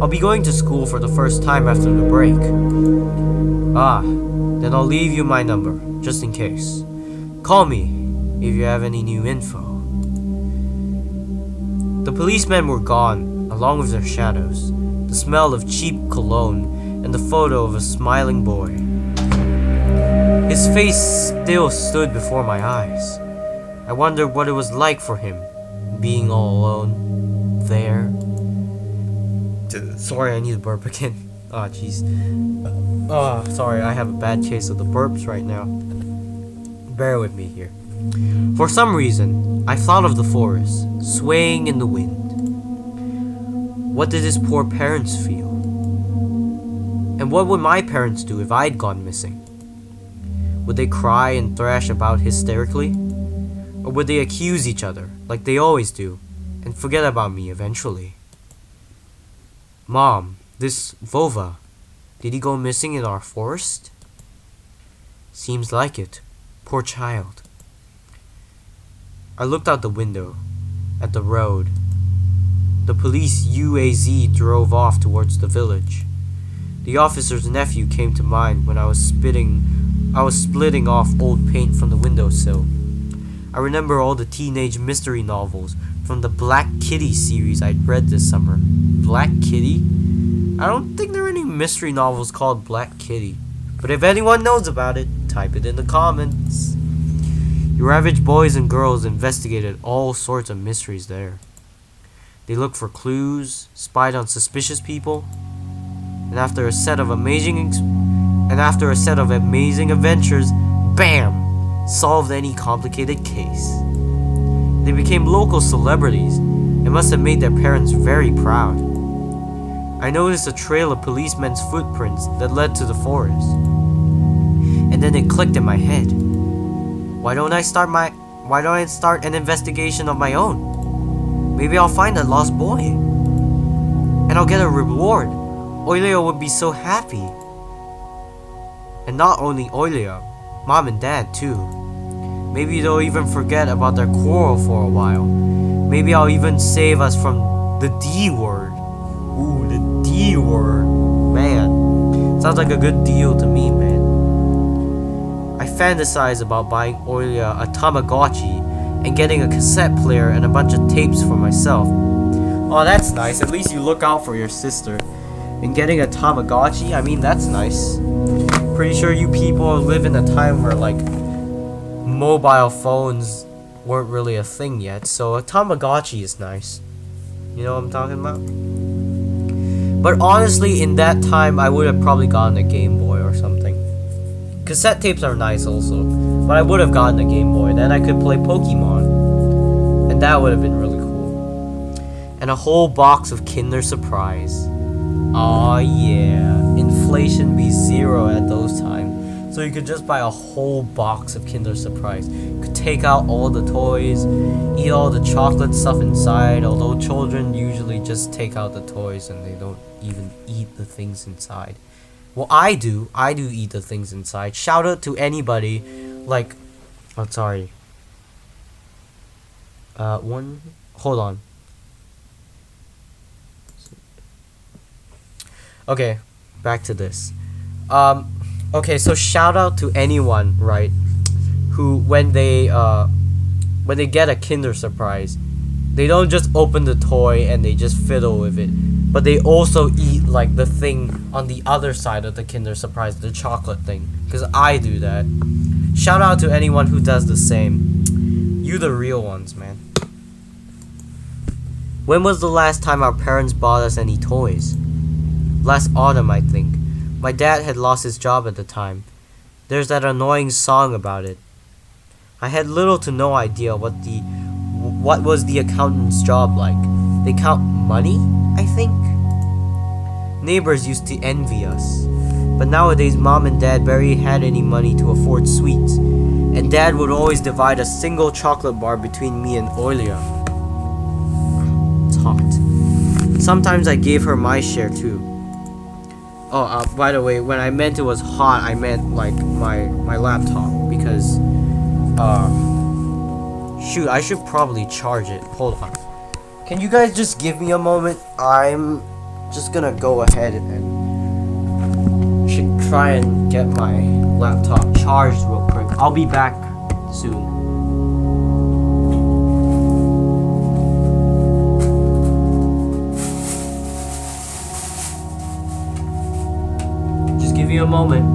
I'll be going to school for the first time after the break. Ah, then I'll leave you my number, just in case. Call me if you have any new info. The policemen were gone, along with their shadows, the smell of cheap cologne, and the photo of a smiling boy. His face still stood before my eyes. I wondered what it was like for him, being all alone, there. Sorry, I need to burp again. Oh, jeez. Sorry, I have a bad case of the burps right now. Bear with me here. For some reason, I thought of the forest, swaying in the wind. What did his poor parents feel? And what would my parents do if I'd gone missing? Would they cry and thrash about hysterically? Or would they accuse each other, like they always do, and forget about me eventually? Mom, this Vova, did he go missing in our forest? Seems like it. Poor child. I looked out the window, at the road. The police UAZ drove off towards the village. The officer's nephew came to mind when I was splitting off old paint from the windowsill. I remember all the teenage mystery novels from the Black Kitty series I'd read this summer. Black Kitty? I don't think there are any mystery novels called Black Kitty. But if anyone knows about it, type it in the comments. Your average boys and girls investigated all sorts of mysteries there. They looked for clues, spied on suspicious people, and after a set of amazing adventures, bam, solved any complicated case. They became local celebrities and must have made their parents very proud. I noticed a trail of policemen's footprints that led to the forest. And then it clicked in my head. Why don't I start an investigation of my own? Maybe I'll find that lost boy. And I'll get a reward. Olya would be so happy. And not only Olya, Mom and Dad too. Maybe they'll even forget about their quarrel for a while. Maybe I'll even save us from the D word. Ooh, the D word. Man, sounds like a good deal to me, man. I fantasize about buying Olya a Tamagotchi and getting a cassette player and a bunch of tapes for myself. Oh, that's nice. At least you look out for your sister. And getting a Tamagotchi, I mean, that's nice. Pretty sure you people live in a time where, like, mobile phones weren't really a thing yet, so a Tamagotchi is nice. You know what I'm talking about? But honestly, in that time, I would have probably gotten a Game Boy or something. Cassette tapes are nice also, but I would have gotten a Game Boy. Then I could play Pokemon, and that would have been really cool. And a whole box of Kinder Surprise. Aw, yeah. Inflation be zero at those times. So you could just buy a whole box of Kinder Surprise. You could take out all the toys, eat all the chocolate stuff inside, although children usually just take out the toys and they don't even eat the things inside. Well, I do eat the things inside. Shout out to anybody, like, oh, sorry. Hold on. Okay, back to this. Okay, so shout out to anyone, right, who when they get a Kinder Surprise, they don't just open the toy and they just fiddle with it, but they also eat like the thing on the other side of the Kinder Surprise, the chocolate thing, because I do that. Shout out to anyone who does the same. You the real ones, man. When was the last time our parents bought us any toys? Last autumn, I think. My dad had lost his job at the time. There's that annoying song about it. I had little to no idea what was the accountant's job like. They count money, I think? Neighbors used to envy us. But nowadays, Mom and Dad barely had any money to afford sweets. And Dad would always divide a single chocolate bar between me and Olya. It's hot. Sometimes I gave her my share too. Oh, by the way, when I meant it was hot, I meant like my laptop, because shoot, I should probably charge it. Hold on. Can you guys just give me a moment? I'm just gonna go ahead and should try and get my laptop charged real quick. I'll be back soon. Give me a moment.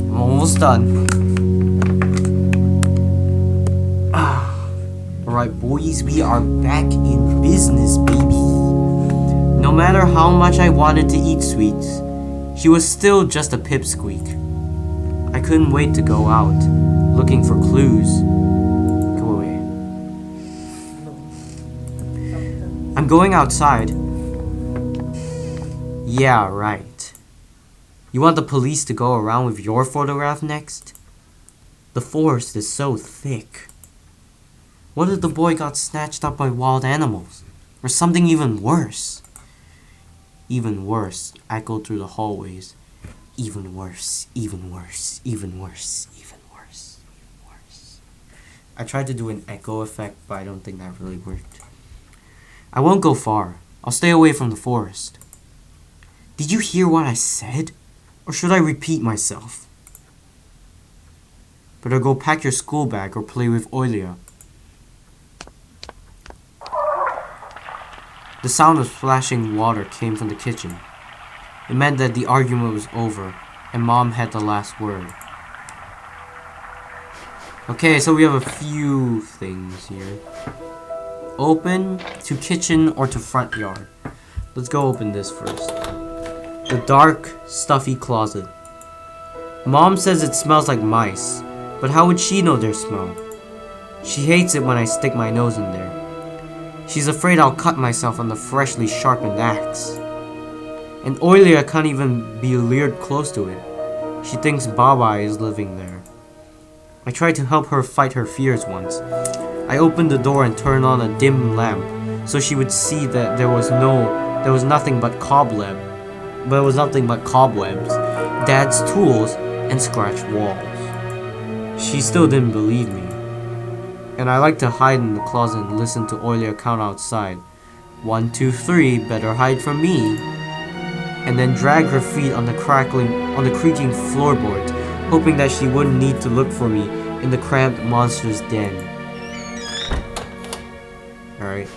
I'm almost done. Alright, boys, we are back in business, baby. No matter how much I wanted to eat sweets, she was still just a pipsqueak. I couldn't wait to go out, looking for clues. Go away. I'm going outside. Yeah, right. You want the police to go around with your photograph next? The forest is so thick. What if the boy got snatched up by wild animals? Or something even worse? Even worse echoed through the hallways. Even worse, even worse, even worse, even worse, even worse. I tried to do an echo effect, but I don't think that really worked. I won't go far. I'll stay away from the forest. Did you hear what I said? Or should I repeat myself? Better go pack your school bag or play with Olya. The sound of splashing water came from the kitchen. It meant that the argument was over, and Mom had the last word. Okay, so we have a few things here. Open to kitchen or to front yard. Let's go open this first. The dark, stuffy closet. Mom says it smells like mice, but how would she know their smell? She hates it when I stick my nose in there. She's afraid I'll cut myself on the freshly sharpened axe. And Olya can't even be lured close to it. She thinks Baba is living there. I tried to help her fight her fears once. I opened the door and turned on a dim lamp so she would see that there was nothing but cobwebs, Dad's tools, and scratched walls. She still didn't believe me. And I like to hide in the closet and listen to Olya count outside. 1, 2, 3, better hide from me. And then drag her feet on the creaking floorboards, hoping that she wouldn't need to look for me in the cramped monster's den. Alright,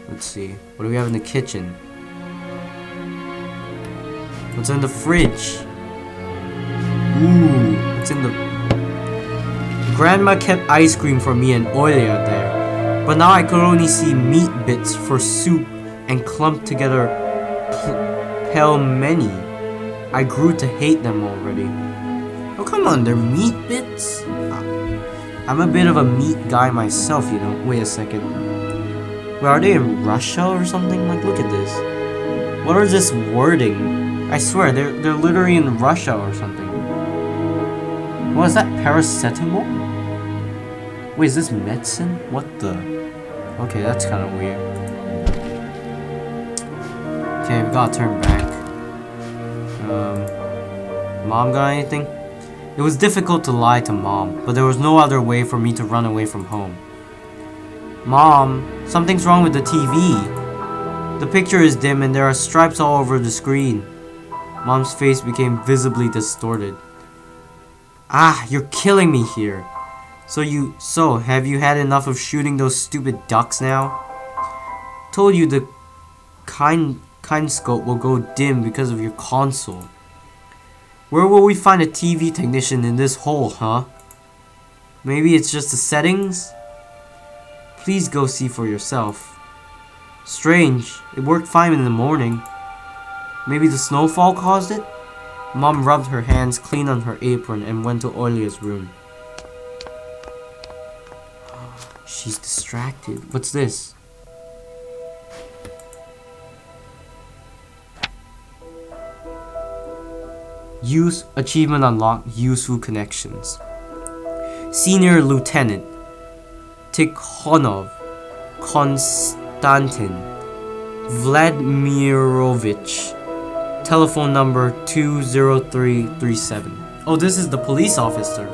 let's see. What do we have in the kitchen? What's in the fridge? Ooh, what's in the... Grandma kept ice cream for me and Olya there, but now I could only see meat bits for soup and clumped together pelmeni. I grew to hate them already. Oh, come on, they're meat bits? I'm a bit of a meat guy myself, you know. Wait a second. Wait, are they in Russia or something? Like, look at this. What is this wording? I swear, they're literally in Russia or something. What is that? Paracetamol? Wait, is this medicine? What the? Okay, that's kind of weird. Okay, we gotta turn back. Mom got anything? It was difficult to lie to Mom, but there was no other way for me to run away from home. Mom, something's wrong with the TV. The picture is dim and there are stripes all over the screen. Mom's face became visibly distorted. Ah, you're killing me here. So have you had enough of shooting those stupid ducks now? Told you the kinescope will go dim because of your console. Where will we find a TV technician in this hole, huh? Maybe it's just the settings? Please go see for yourself. Strange, it worked fine in the morning. Maybe the snowfall caused it? Mom rubbed her hands clean on her apron and went to Olya's room. She's distracted. What's this? Use achievement unlocked. Useful connections. Senior Lieutenant Tikhonov Konstantin Vladimirovich. Telephone number 20337. Oh, this is the police officer.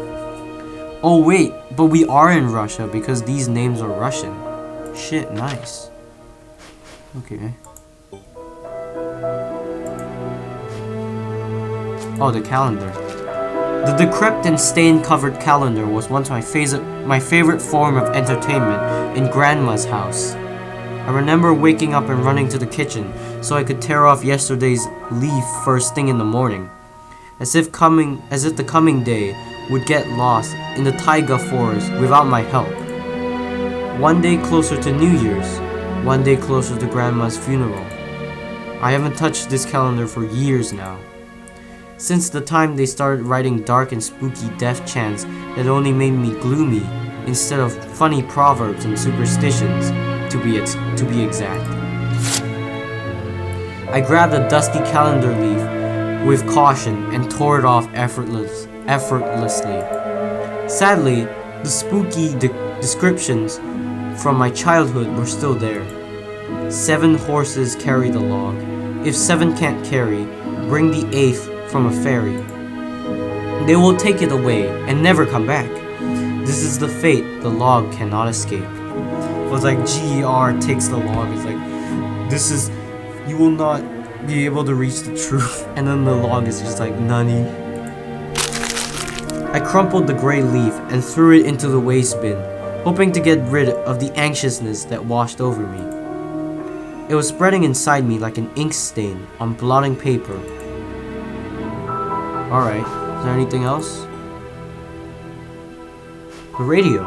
Oh wait, but we are in Russia because these names are Russian. Shit, nice. Okay. Oh, the calendar. The decrepit and stain-covered calendar was once my favorite form of entertainment in Grandma's house. I remember waking up and running to the kitchen so I could tear off yesterday's leaf first thing in the morning, as if the coming day would get lost in the taiga forest without my help. One day closer to New Year's, one day closer to Grandma's funeral. I haven't touched this calendar for years now. Since the time they started writing dark and spooky death chants that only made me gloomy instead of funny proverbs and superstitions, to be exact. I grabbed a dusty calendar leaf with caution and tore it off effortlessly. Sadly, the spooky descriptions from my childhood were still there. 7 horses carry the log. If 7 can't carry, bring the 8th from a fairy. They will take it away and never come back. This is the fate the log cannot escape. It was like GER takes the log. It's like, this is, you will not be able to reach the truth. And then the log is just like, nani. I crumpled the gray leaf and threw it into the waste bin, hoping to get rid of the anxiousness that washed over me. It was spreading inside me like an ink stain on blotting paper. Alright, is there anything else? The radio.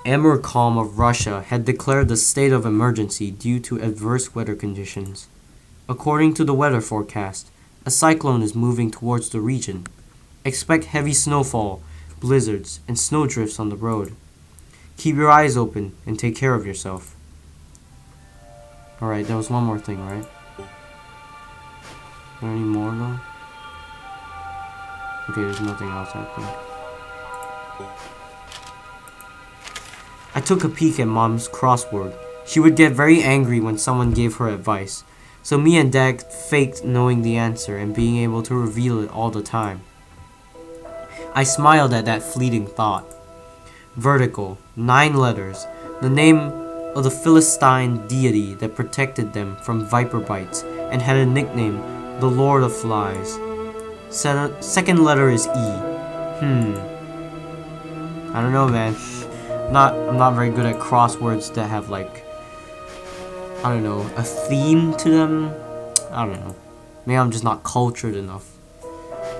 Emircom of Russia had declared a state of emergency due to adverse weather conditions. According to the weather forecast, a cyclone is moving towards the region. Expect heavy snowfall, blizzards, and snowdrifts on the road. Keep your eyes open and take care of yourself. Alright, there was one more thing, right? Are there any more though? Okay, there's nothing else, I think. I took a peek at Mom's crossword. She would get very angry when someone gave her advice, so me and Dad faked knowing the answer and being able to reveal it all the time. I smiled at that fleeting thought. Vertical, 9 letters, the name of the Philistine deity that protected them from viper bites and had a nickname, the Lord of Flies. Second letter is E. I don't know, man. I'm not very good at crosswords that have like, I don't know, a theme to them. I don't know. Maybe I'm just not cultured enough.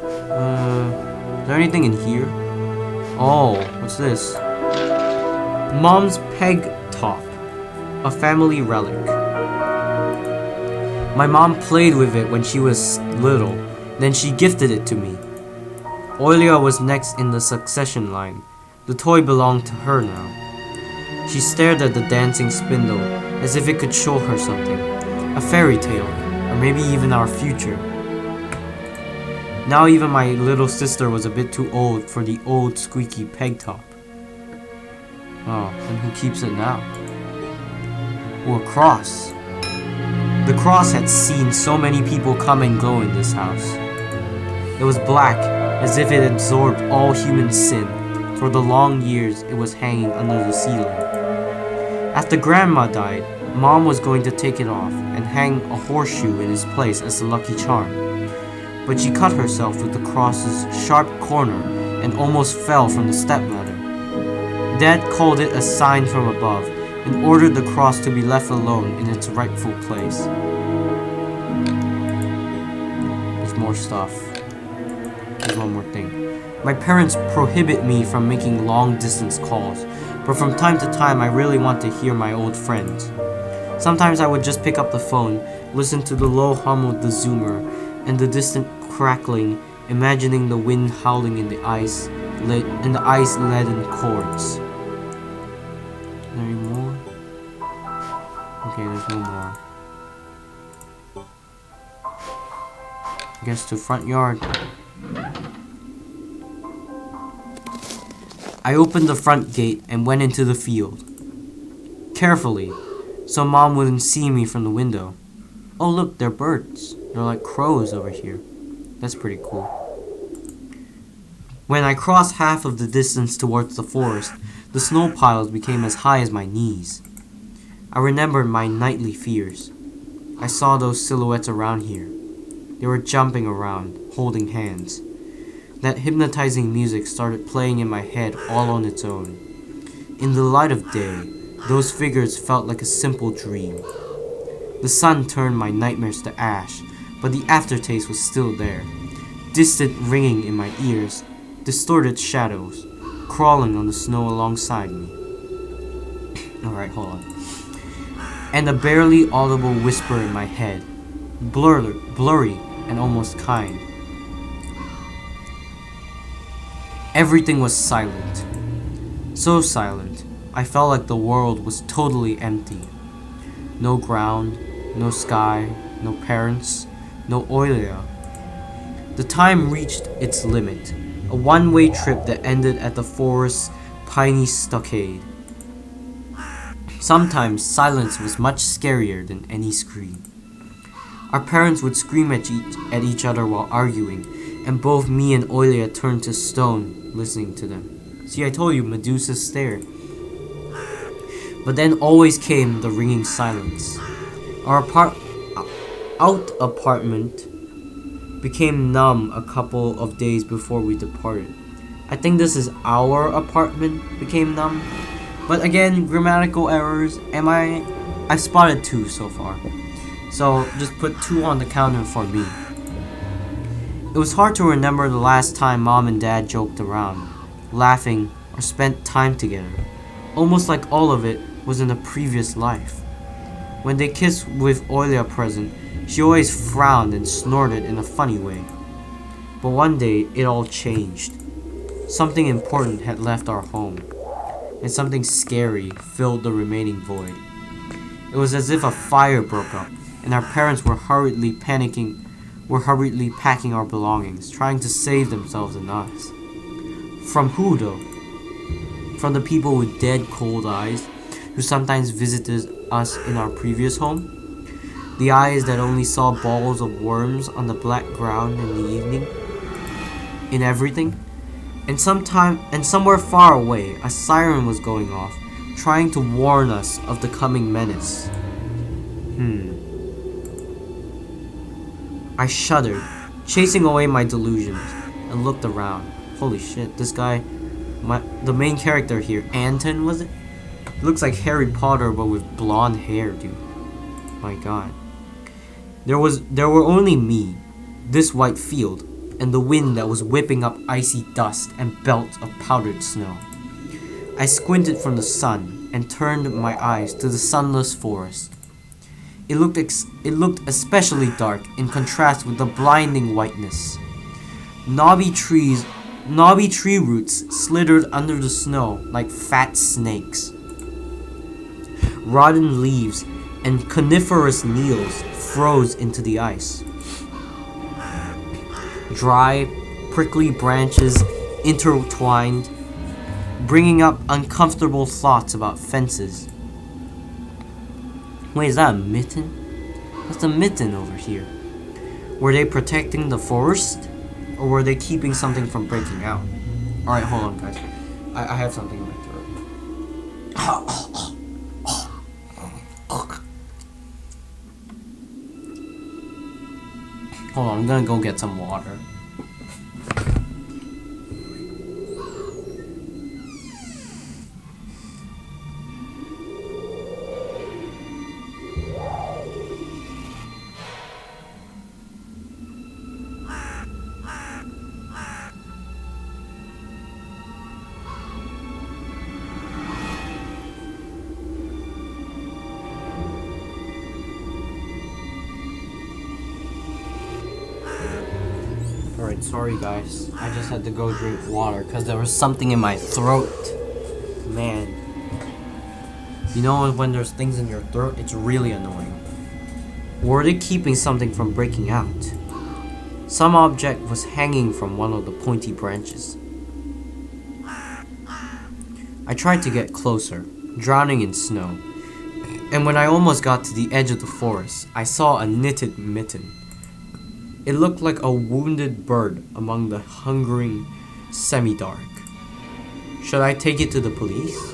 Is there anything in here? Oh, what's this? Mom's peg top, a family relic. My mom played with it when she was little, then she gifted it to me. Olya was next in the succession line. The toy belonged to her now. She stared at the dancing spindle as if it could show her something, a fairy tale, or maybe even our future. Now even my little sister was a bit too old for the old squeaky peg top. Oh, and who keeps it now? Oh, a cross. The cross had seen so many people come and go in this house. It was black, as if it absorbed all human sin. For the long years it was hanging under the ceiling. After Grandma died, Mom was going to take it off and hang a horseshoe in its place as a lucky charm. But she cut herself with the cross's sharp corner and almost fell from the stepladder. Dad called it a sign from above and ordered the cross to be left alone in its rightful place. There's more stuff. There's one more thing. My parents prohibit me from making long-distance calls, but from time to time I really want to hear my old friends. Sometimes I would just pick up the phone, listen to the low hum of the zoomer, and the distant crackling, imagining the wind howling in the ice-leaden chords. Is there any more? Okay, there's no more. I guess to front yard. I opened the front gate and went into the field. Carefully, so Mom wouldn't see me from the window. Oh look, they're birds. They're like crows over here. That's pretty cool. When I crossed half of the distance towards the forest, the snow piles became as high as my knees. I remembered my nightly fears. I saw those silhouettes around here. They were jumping around, holding hands. That hypnotizing music started playing in my head all on its own. In the light of day, those figures felt like a simple dream. The sun turned my nightmares to ash, but the aftertaste was still there. Distant ringing in my ears, distorted shadows, crawling on the snow alongside me. Alright, hold on. And a barely audible whisper in my head, blurry and almost kind. Everything was silent. So silent, I felt like the world was totally empty. No ground, no sky, no parents, no Olya. The time reached its limit, a one-way trip that ended at the forest's piney stockade. Sometimes silence was much scarier than any scream. Our parents would scream at each other while arguing, and both me and Olya turned to stone listening to them. See, I told you, Medusa's stare. But then always came the ringing silence. Our apartment became numb a couple of days before we departed. I think this is our apartment became numb. But again, grammatical errors. I've spotted 2 so far. So just put 2 on the counter for me. It was hard to remember the last time Mom and Dad joked around, laughing, or spent time together. almost like all of it was in a previous life. When they kissed with Olya present, she always frowned and snorted in a funny way. But one day, it all changed. Something important had left our home, and something scary filled the remaining void. It was as if a fire broke up, and our parents were hurriedly packing our belongings, trying to save themselves and us. From who, though? From the people with dead, cold eyes, who sometimes visited us in our previous home? The eyes that only saw balls of worms on the black ground in the evening? In everything? And somewhere far away, a siren was going off, trying to warn us of the coming menace. I shuddered, chasing away my delusions, and looked around. Holy shit, this guy, the main character here, Anton, was it? Looks like Harry Potter, but with blonde hair, dude. My god. There were only me, this white field, and the wind that was whipping up icy dust and belts of powdered snow. I squinted from the sun and turned my eyes to the sunless forest. It looked especially dark in contrast with the blinding whiteness. Knobby tree roots slithered under the snow like fat snakes. Rotten leaves and coniferous needles froze into the ice. Dry, prickly branches intertwined, bringing up uncomfortable thoughts about fences. Wait, is that a mitten? What's a mitten over here? Were they protecting the forest? Or were they keeping something from breaking out? Alright, hold on, guys. I have something in my throat. Hold on, I'm gonna go get some water. Alright, sorry guys. I just had to go drink water because there was something in my throat. Man. You know when there's things in your throat, it's really annoying. Were they keeping something from breaking out? Some object was hanging from one of the pointy branches. I tried to get closer, drowning in snow. And when I almost got to the edge of the forest, I saw a knitted mitten. It looked like a wounded bird among the hungering semi-dark. Should I take it to the police?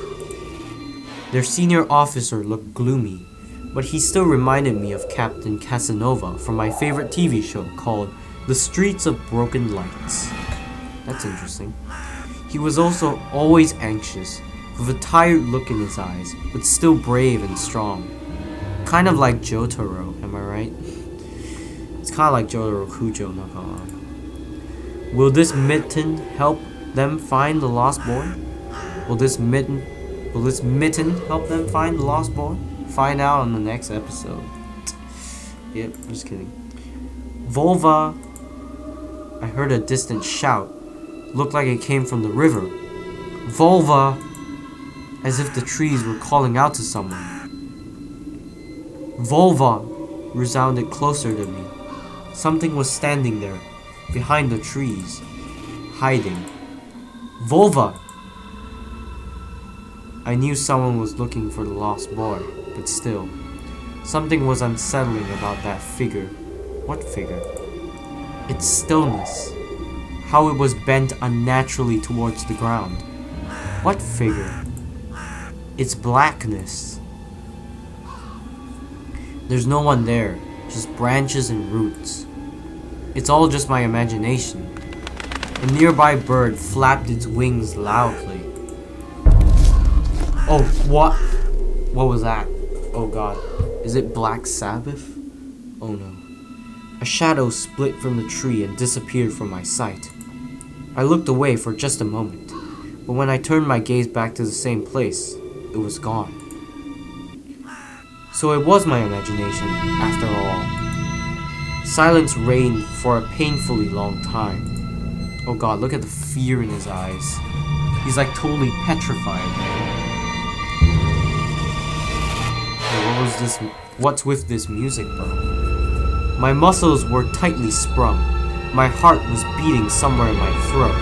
Their senior officer looked gloomy, but he still reminded me of Captain Casanova from my favorite TV show called The Streets of Broken Lights. That's interesting. He was also always anxious, with a tired look in his eyes, but still brave and strong. Kind of like Jotaro, am I right? It's kind of like Jotaro Kujo, not gonna lie. Will this mitten help them find the lost boy? Will this mitten help them find the lost boy? Find out on the next episode. Yep, just kidding. Volva. I heard a distant shout. Looked like it came from the river. Volva! As if the trees were calling out to someone. Volva! Resounded closer to me. Something was standing there, behind the trees, hiding. Volva! I knew someone was looking for the lost boy, but still, something was unsettling about that figure. What figure? Its stillness. How it was bent unnaturally towards the ground. What figure? Its blackness. There's no one there, just branches and roots. It's all just my imagination. A nearby bird flapped its wings loudly. Oh, what? What was that? Oh god. Is it Black Sabbath? Oh no. A shadow split from the tree and disappeared from my sight. I looked away for just a moment, but when I turned my gaze back to the same place, it was gone. So it was my imagination, after all. Silence reigned for a painfully long time. Oh god, look at the fear in his eyes. He's like totally petrified. Hey, what was this? What's with this music, bro? My muscles were tightly sprung. My heart was beating somewhere in my throat.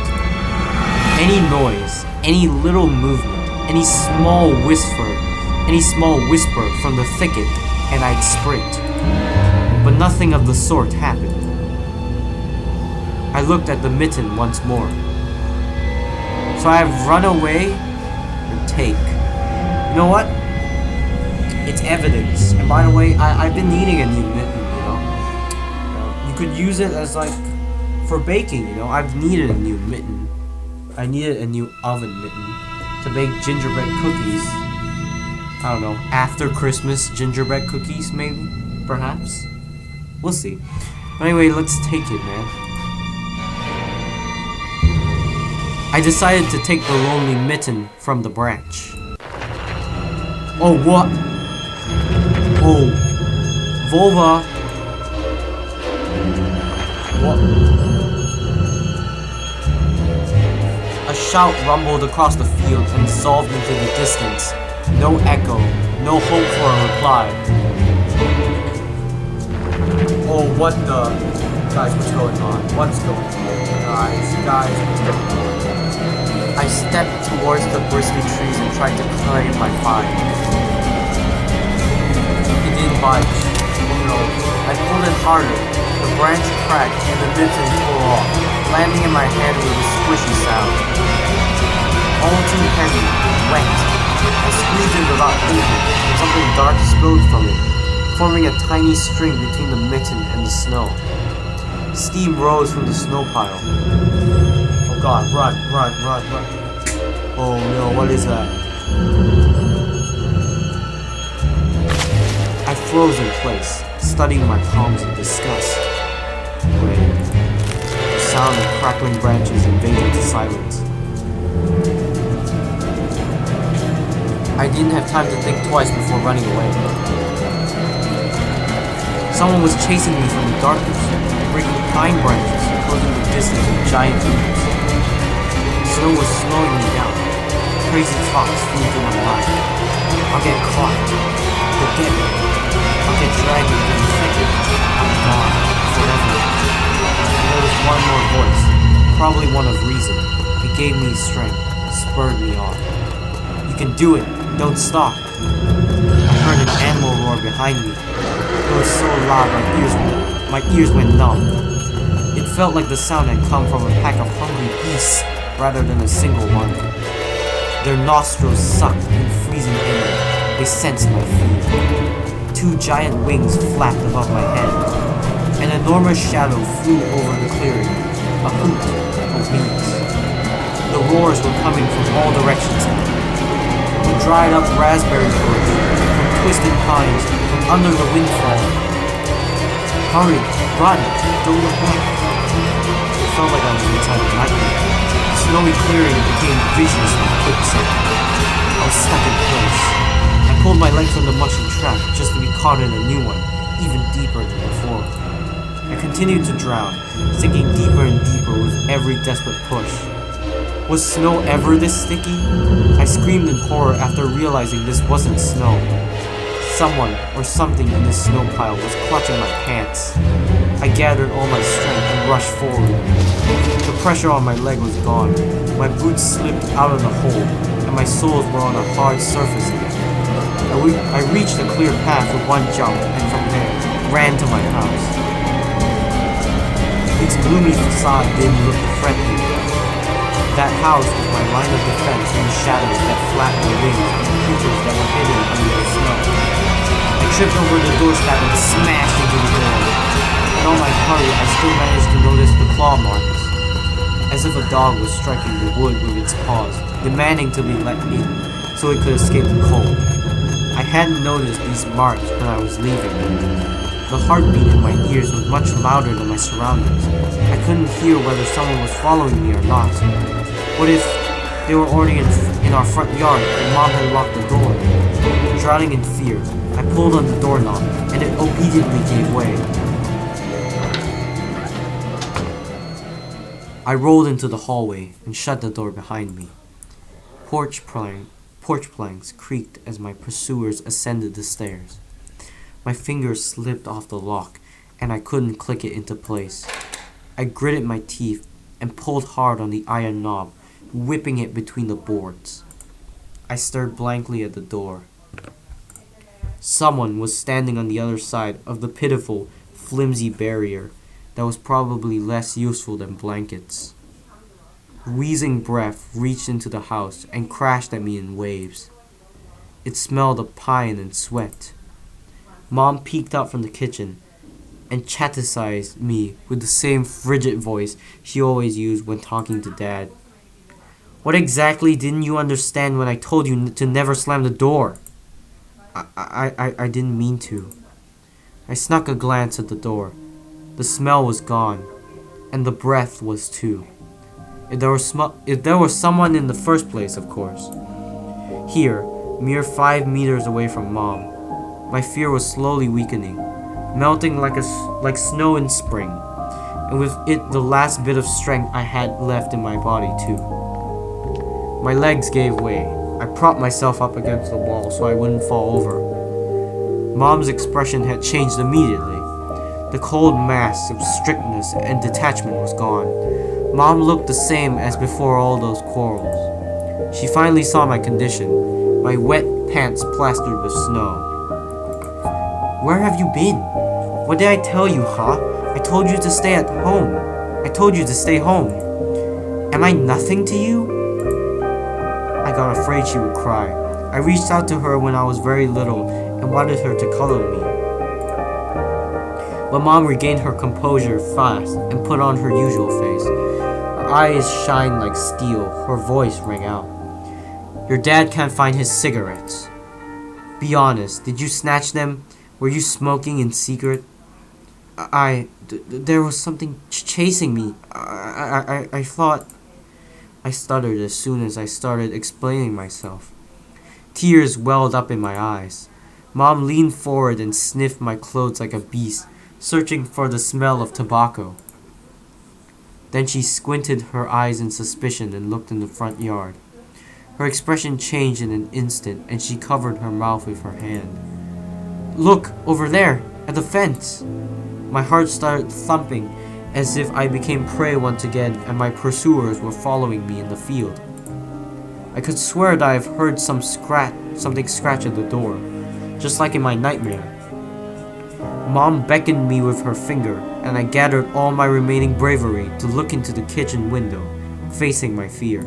Any noise, any little movement, any small whisper from the thicket, and I'd sprint. But nothing of the sort happened. I looked at the mitten once more. So I've run away and take. You know what? It's evidence. And by the way, I've been needing a new mitten, you know? You could use it as like for baking, you know? I've needed a new mitten. I needed a new oven mitten to bake gingerbread cookies. I don't know, after Christmas gingerbread cookies, maybe? Perhaps? We'll see. But anyway, let's take it, man. I decided to take the lonely mitten from the branch. Oh, what? Oh. Volva. What? A shout rumbled across the field and dissolved into the distance. No echo, no hope for a reply. Oh, what the... Guys, what's going on? What's going on? Guys, what's going on? I stepped towards the bristly trees and tried to climb my vine. It didn't budge. Oh no. I pulled it harder. The branch cracked and the mitten tore off, landing in my hand with a squishy sound. All too heavy, wet. I squeezed it without thinking, and something dark spilled from it, forming a tiny string between the mitten and the snow. Steam rose from the snow pile. Oh god, run. Oh no, what is that? I froze in place, studying my palms in disgust. Wait. The sound of crackling branches invaded the silence. I didn't have time to think twice before running away. Someone was chasing me from the darkness, breaking pine branches and closing the distance with giant roots. The snow was slowing me down. Crazy thoughts flew through my mind. I'll get caught. They'll get me. I'll get dragged into the thicket. I'm gone. Forever. And there was one more voice, probably one of reason. It gave me strength, spurred me on. You can do it. Don't stop. I heard an animal roar behind me. It was so loud my ears went numb. It felt like the sound had come from a pack of hungry beasts rather than a single one. Their nostrils sucked in freezing air. They sensed my fear. Two giant wings flapped above my head. An enormous shadow flew over the clearing. A hoot of wings. The roars were coming from all directions now. From dried up raspberry bush, from twisted pines, from under the windfall. Hurry, run, don't look back. It felt like I was inside a nightmare. The snowy clearing became vicious and quicksand. I was stuck in place. I pulled my leg from the mushy trap just to be caught in a new one, even deeper than before. I continued to drown, sinking deeper and deeper with every desperate push. Was snow ever this sticky? I screamed in horror after realizing this wasn't snow. Someone or something in this snow pile was clutching my pants. I gathered all my strength and rushed forward. The pressure on my leg was gone. My boots slipped out of the hole, and my soles were on a hard surface again. I reached a clear path with one jump, and from there, ran to my house. Its gloomy facade didn't look threatening. That house was my line of defense from the shadows that flattened the wings and the creatures that were hidden under the snow. I tripped over the doorstep and smashed into the door. In all my hurry, I still managed to notice the claw marks, as if a dog was striking the wood with its paws, demanding to be let in, so it could escape the cold. I hadn't noticed these marks when I was leaving. The heartbeat in my ears was much louder than my surroundings. I couldn't hear whether someone was following me or not. What if They were already in our front yard, and Mom had locked the door. Drowning in fear, I pulled on the doorknob, and it obediently gave way. I rolled into the hallway and shut the door behind me. Porch planks creaked as my pursuers ascended the stairs. My fingers slipped off the lock, and I couldn't click it into place. I gritted my teeth and pulled hard on the iron knob, whipping it between the boards. I stared blankly at the door. Someone was standing on the other side of the pitiful, flimsy barrier that was probably less useful than blankets. Wheezing breath reached into the house and crashed at me in waves. It smelled of pine and sweat. Mom peeked out from the kitchen and chastised me with the same frigid voice she always used when talking to Dad. What exactly didn't you understand when I told you to never slam the door? I didn't mean to. I snuck a glance at the door. The smell was gone, and the breath was too. If there was someone in the first place, of course. Here, mere 5 meters away from Mom, my fear was slowly weakening, melting like snow in spring, and with it the last bit of strength I had left in my body too. My legs gave way. I propped myself up against the wall so I wouldn't fall over. Mom's expression had changed immediately. The cold mask of strictness and detachment was gone. Mom looked the same as before all those quarrels. She finally saw my condition, my wet pants plastered with snow. Where have you been? What did I tell you, huh? I told you to stay at home. I told you to stay home. Am I nothing to you? I got afraid she would cry. I reached out to her when I was very little and wanted her to cuddle me. But Mom regained her composure fast and put on her usual face. Her eyes shined like steel. Her voice rang out. Your dad can't find his cigarettes. Be honest, did you snatch them? Were you smoking in secret? There was something chasing me. I thought... I stuttered as soon as I started explaining myself. Tears welled up in my eyes. Mom leaned forward and sniffed my clothes like a beast, searching for the smell of tobacco. Then she squinted her eyes in suspicion and looked in the front yard. Her expression changed in an instant, and she covered her mouth with her hand. Look, over there, at the fence! My heart started thumping, as if I became prey once again and my pursuers were following me in the field. I could swear that I've heard something scratch at the door, just like in my nightmare. Mom beckoned me with her finger, and I gathered all my remaining bravery to look into the kitchen window, facing my fear.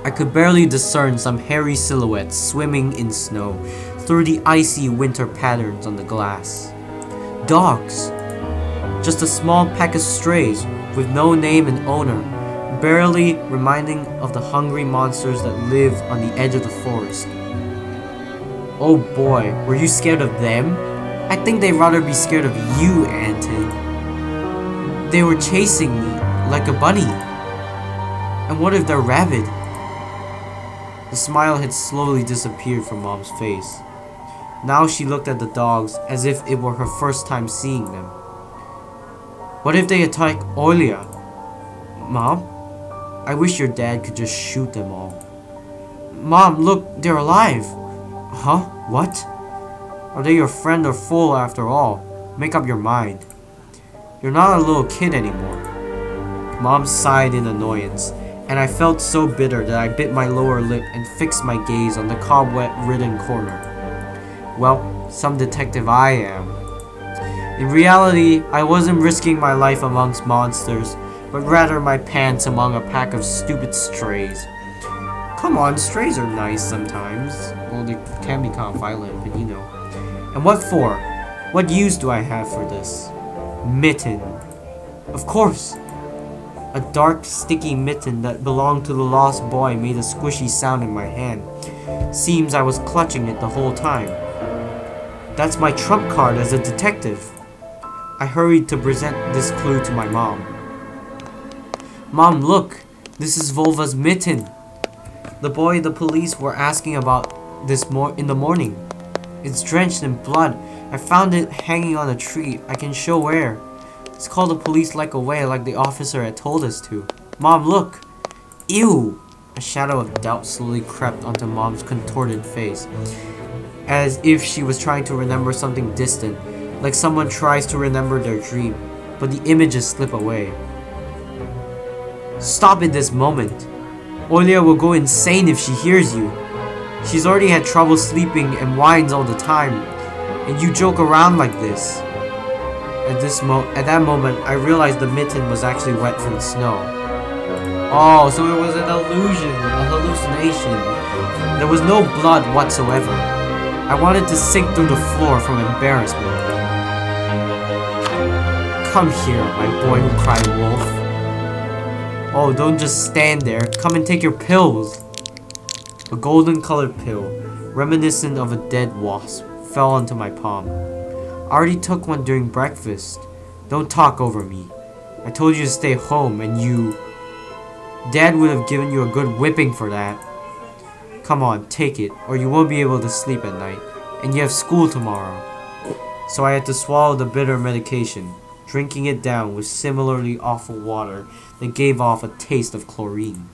I could barely discern some hairy silhouettes swimming in snow through the icy winter patterns on the glass. Dogs! Just a small pack of strays with no name and owner, barely reminding of the hungry monsters that live on the edge of the forest. Oh boy, were you scared of them? I think they'd rather be scared of you, Anton. They were chasing me like a bunny. And what if they're rabid? The smile had slowly disappeared from Mom's face. Now she looked at the dogs as if it were her first time seeing them. What if they attack Olya? Mom? I wish your dad could just shoot them all. Mom, look, they're alive. Huh? What? Are they your friend or foe after all? Make up your mind. You're not a little kid anymore. Mom sighed in annoyance, and I felt so bitter that I bit my lower lip and fixed my gaze on the cobweb-ridden corner. Well, some detective I am. In reality, I wasn't risking my life amongst monsters, but rather my pants among a pack of stupid strays. Come on, strays are nice sometimes. Well, they can be kind of violent, but you know. And what for? What use do I have for this? Mitten. Of course. A dark, sticky mitten that belonged to the lost boy made a squishy sound in my hand. Seems I was clutching it the whole time. That's my trump card as a detective. I hurried to present this clue to my mom. Mom, look! This is Volva's mitten. The boy the police were asking about this in the morning. It's drenched in blood. I found it hanging on a tree. I can show where. Let's call the police like away like the officer had told us to. Mom, look. Ew. A shadow of doubt slowly crept onto Mom's contorted face, as if she was trying to remember something distant, like someone tries to remember their dream, but the images slip away. Stop it this moment. Olya will go insane if she hears you. She's already had trouble sleeping and whines all the time, and you joke around like this. At that moment, I realized the mitten was actually wet from the snow. Oh, so it was an illusion, a hallucination. There was no blood whatsoever. I wanted to sink through the floor from embarrassment. Come here, my boy who cried wolf. Oh, don't just stand there. Come and take your pills. A golden-colored pill, reminiscent of a dead wasp, fell onto my palm. I already took one during breakfast. Don't talk over me. I told you to stay home, and you... Dad would have given you a good whipping for that. Come on, take it, or you won't be able to sleep at night, and you have school tomorrow. So I had to swallow the bitter medication, drinking it down with similarly awful water that gave off a taste of chlorine.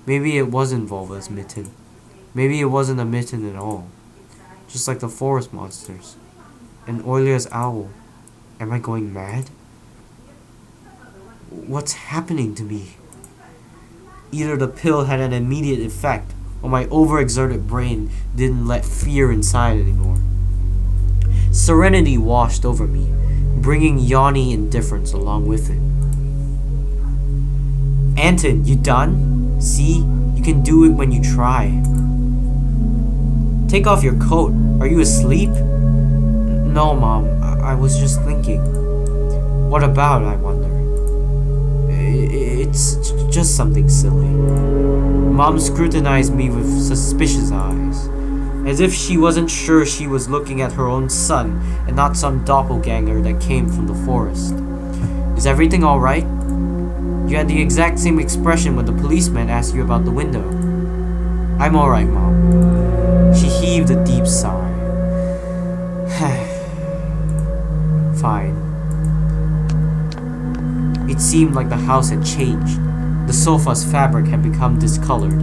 Maybe it wasn't Volva's mitten. Maybe it wasn't a mitten at all. Just like the forest monsters. And Olya's owl. Am I going mad? What's happening to me? Either the pill had an immediate effect, or my overexerted brain didn't let fear inside anymore. Serenity washed over me, bringing yawny indifference along with it. Anton, you done? See, you can do it when you try. Take off your coat. Are you asleep? No, Mom. I was just thinking. What about, I wonder? It's just something silly. Mom scrutinized me with suspicious eyes, as if she wasn't sure she was looking at her own son and not some doppelganger that came from the forest. Is everything alright? You had the exact same expression when the policeman asked you about the window. I'm alright, Mom. She heaved a deep sigh. Fine. It seemed like the house had changed. The sofa's fabric had become discolored.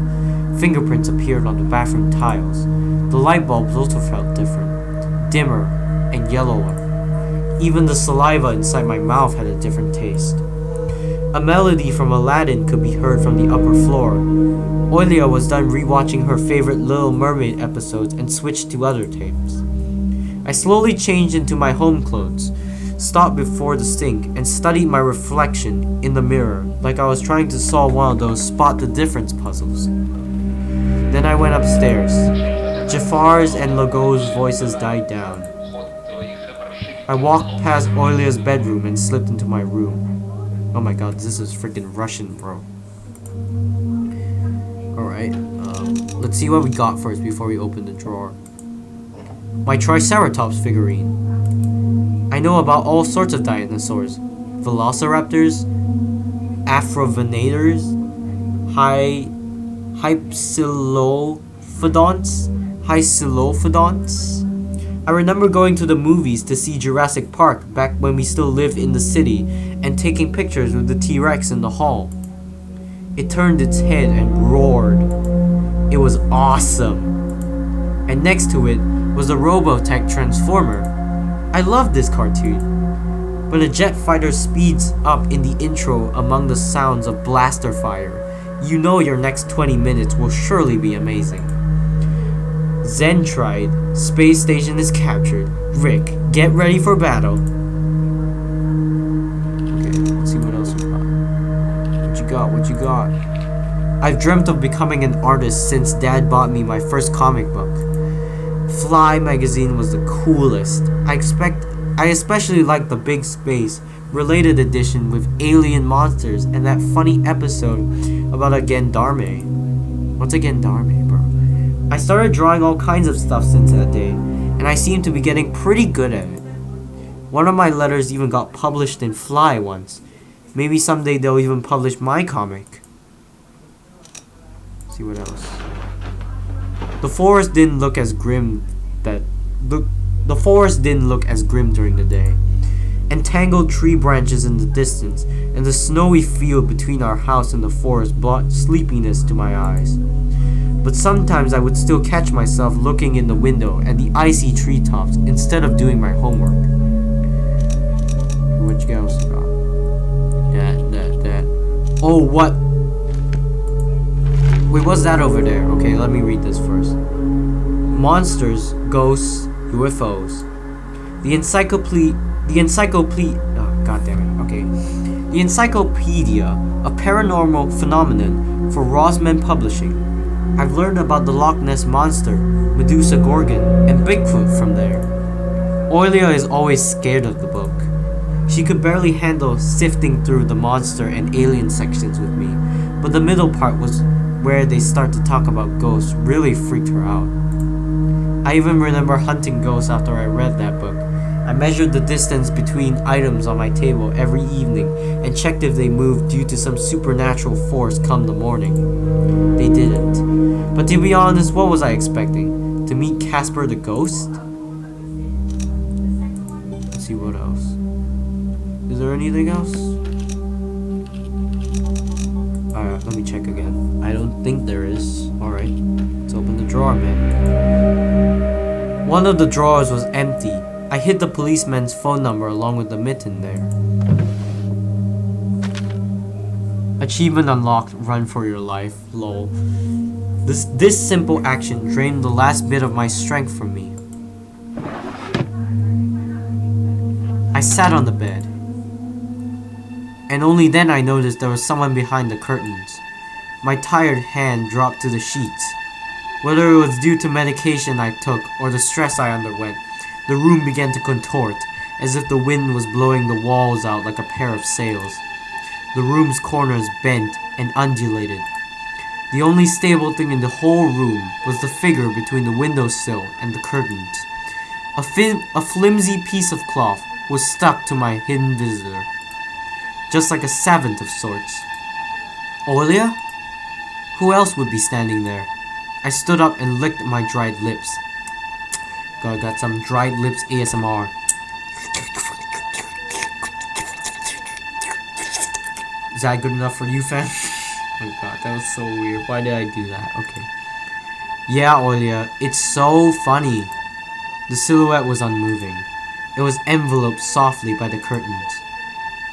Fingerprints appeared on the bathroom tiles. The light bulbs also felt different, dimmer and yellower. Even the saliva inside my mouth had a different taste. A melody from Aladdin could be heard from the upper floor. Olya was done rewatching her favorite Little Mermaid episodes and switched to other tapes. I slowly changed into my home clothes, stopped before the sink, and studied my reflection in the mirror like I was trying to solve one of those spot the difference puzzles. Then I went upstairs. Jafar's and Lago's voices died down. I walked past Olya's bedroom and slipped into my room. Oh my god, this is freaking Russian, bro. Alright, let's see what we got first before we open the drawer. My Triceratops figurine. I know about all sorts of dinosaurs. Velociraptors, Afrovenators, Hypsilophodonts. I remember going to the movies to see Jurassic Park back when we still lived in the city and taking pictures with the T-Rex in the hall. It turned its head and roared. It was awesome. And next to it was the Robotech Transformer. I loved this cartoon. When a jet fighter speeds up in the intro among the sounds of blaster fire, you know your next 20 minutes will surely be amazing. Zen tried. Space station is captured. Rick, get ready for battle. Okay, let's see what else we got. What you got? I've dreamt of becoming an artist since Dad bought me my first comic book. Fly magazine was the coolest. I especially liked the Big Space related edition with alien monsters and that funny episode about a gendarme. What's a gendarme, bro? I started drawing all kinds of stuff since that day, and I seem to be getting pretty good at it. One of my letters even got published in Fly once. Maybe someday they'll even publish my comic. see what else. The forest didn't look as grim the forest didn't look as grim during the day. Entangled tree branches in the distance and the snowy field between our house and the forest brought sleepiness to my eyes. But sometimes I would still catch myself looking in the window at the icy treetops instead of doing my homework. Which else got? That. Oh, what? Wait, what's that over there? Okay, let me read this first. Monsters, ghosts, UFOs. The encyclopedia. Oh, God damn it. Okay. The Encyclopedia of Paranormal Phenomenon for Rosman Publishing. I've learned about the Loch Ness Monster, Medusa Gorgon, and Bigfoot from there. Olya is always scared of the book. She could barely handle sifting through the monster and alien sections with me, but the middle part was where they start to talk about ghosts really freaked her out. I even remember hunting ghosts after I read that book. I measured the distance between items on my table every evening and checked if they moved due to some supernatural force come the morning. They didn't. But to be honest, what was I expecting? To meet Casper the ghost? Let's see what else. Is there anything else? Alright, let me check again. I don't think there is. Alright, let's open the drawer, man. One of the drawers was empty. I hid the policeman's phone number along with the mitten there. Achievement unlocked, run for your life, lol. This simple action drained the last bit of my strength from me. I sat on the bed. And only then I noticed there was someone behind the curtains. My tired hand dropped to the sheets. Whether it was due to medication I took or the stress I underwent, the room began to contort, as if the wind was blowing the walls out like a pair of sails. The room's corners bent and undulated. The only stable thing in the whole room was the figure between the windowsill and the curtains. A flimsy piece of cloth was stuck to my hidden visitor, just like a savant of sorts. Olya? Who else would be standing there? I stood up and licked my dried lips. Got some dried lips ASMR. Is that good enough for you, fam? Oh my god, that was so weird. Why did I do that? Okay. Yeah, Olya, it's so funny. The silhouette was unmoving. It was enveloped softly by the curtains,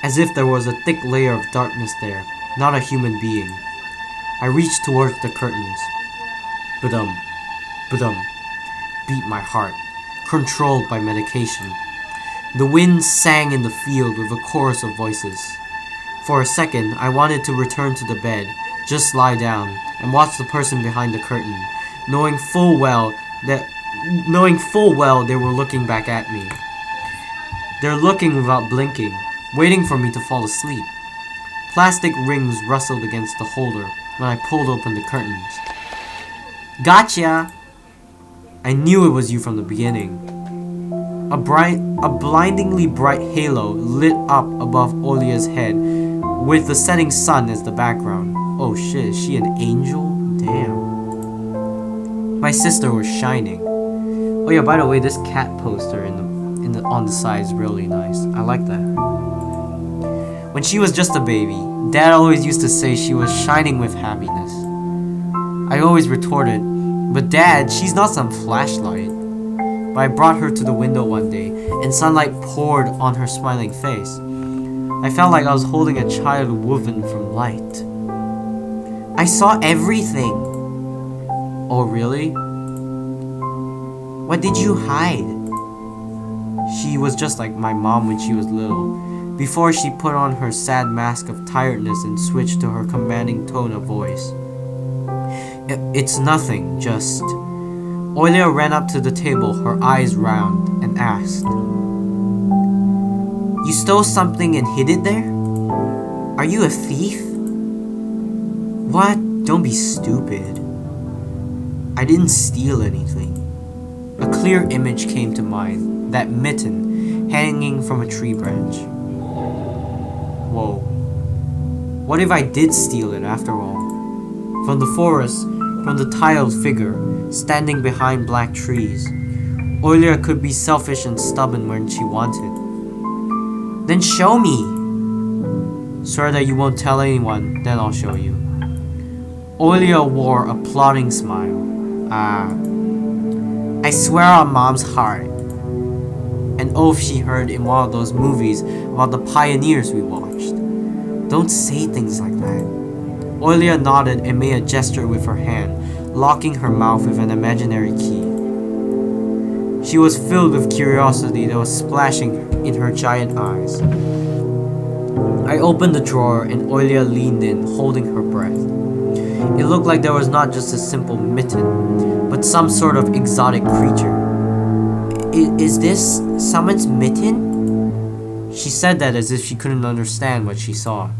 as if there was a thick layer of darkness there, not a human being. I reached towards the curtains. Ba-dum, ba-dum, beat my heart, controlled by medication. The wind sang in the field with a chorus of voices. For a second, I wanted to return to the bed, just lie down, and watch the person behind the curtain, knowing full well they were looking back at me. They're looking without blinking, waiting for me to fall asleep. Plastic rings rustled against the holder when I pulled open the curtains. Gotcha! I knew it was you from the beginning. A blindingly bright halo lit up above Olya's head with the setting sun as the background. Oh shit, is she an angel? Damn. My sister was shining. Oh yeah, by the way, this cat poster on the side is really nice. I like that. When she was just a baby, Dad always used to say she was shining with happiness. I always retorted, but Dad, she's not some flashlight. But I brought her to the window one day, and sunlight poured on her smiling face. I felt like I was holding a child woven from light. I saw everything. Oh, really? What did you hide? She was just like my mom when she was little, before she put on her sad mask of tiredness and switched to her commanding tone of voice. It's nothing, just... Olya ran up to the table, her eyes round, and asked, "You stole something and hid it there? Are you a thief?" "What? Don't be stupid. I didn't steal anything." A clear image came to mind, that mitten hanging from a tree branch. Whoa. What if I did steal it after all? From the forest, from the tiled figure standing behind black trees. Olya could be selfish and stubborn when she wanted. Then show me! Swear that you won't tell anyone, then I'll show you. Olya wore a plotting smile. I swear on Mom's heart. An oath she heard in one of those movies about the pioneers we watched. Don't say things like that. Olya nodded and made a gesture with her hand, locking her mouth with an imaginary key. She was filled with curiosity that was splashing in her giant eyes. I opened the drawer and Olya leaned in, holding her breath. It looked like there was not just a simple mitten, but some sort of exotic creature. Is this someone's mitten? She said that as if she couldn't understand what she saw.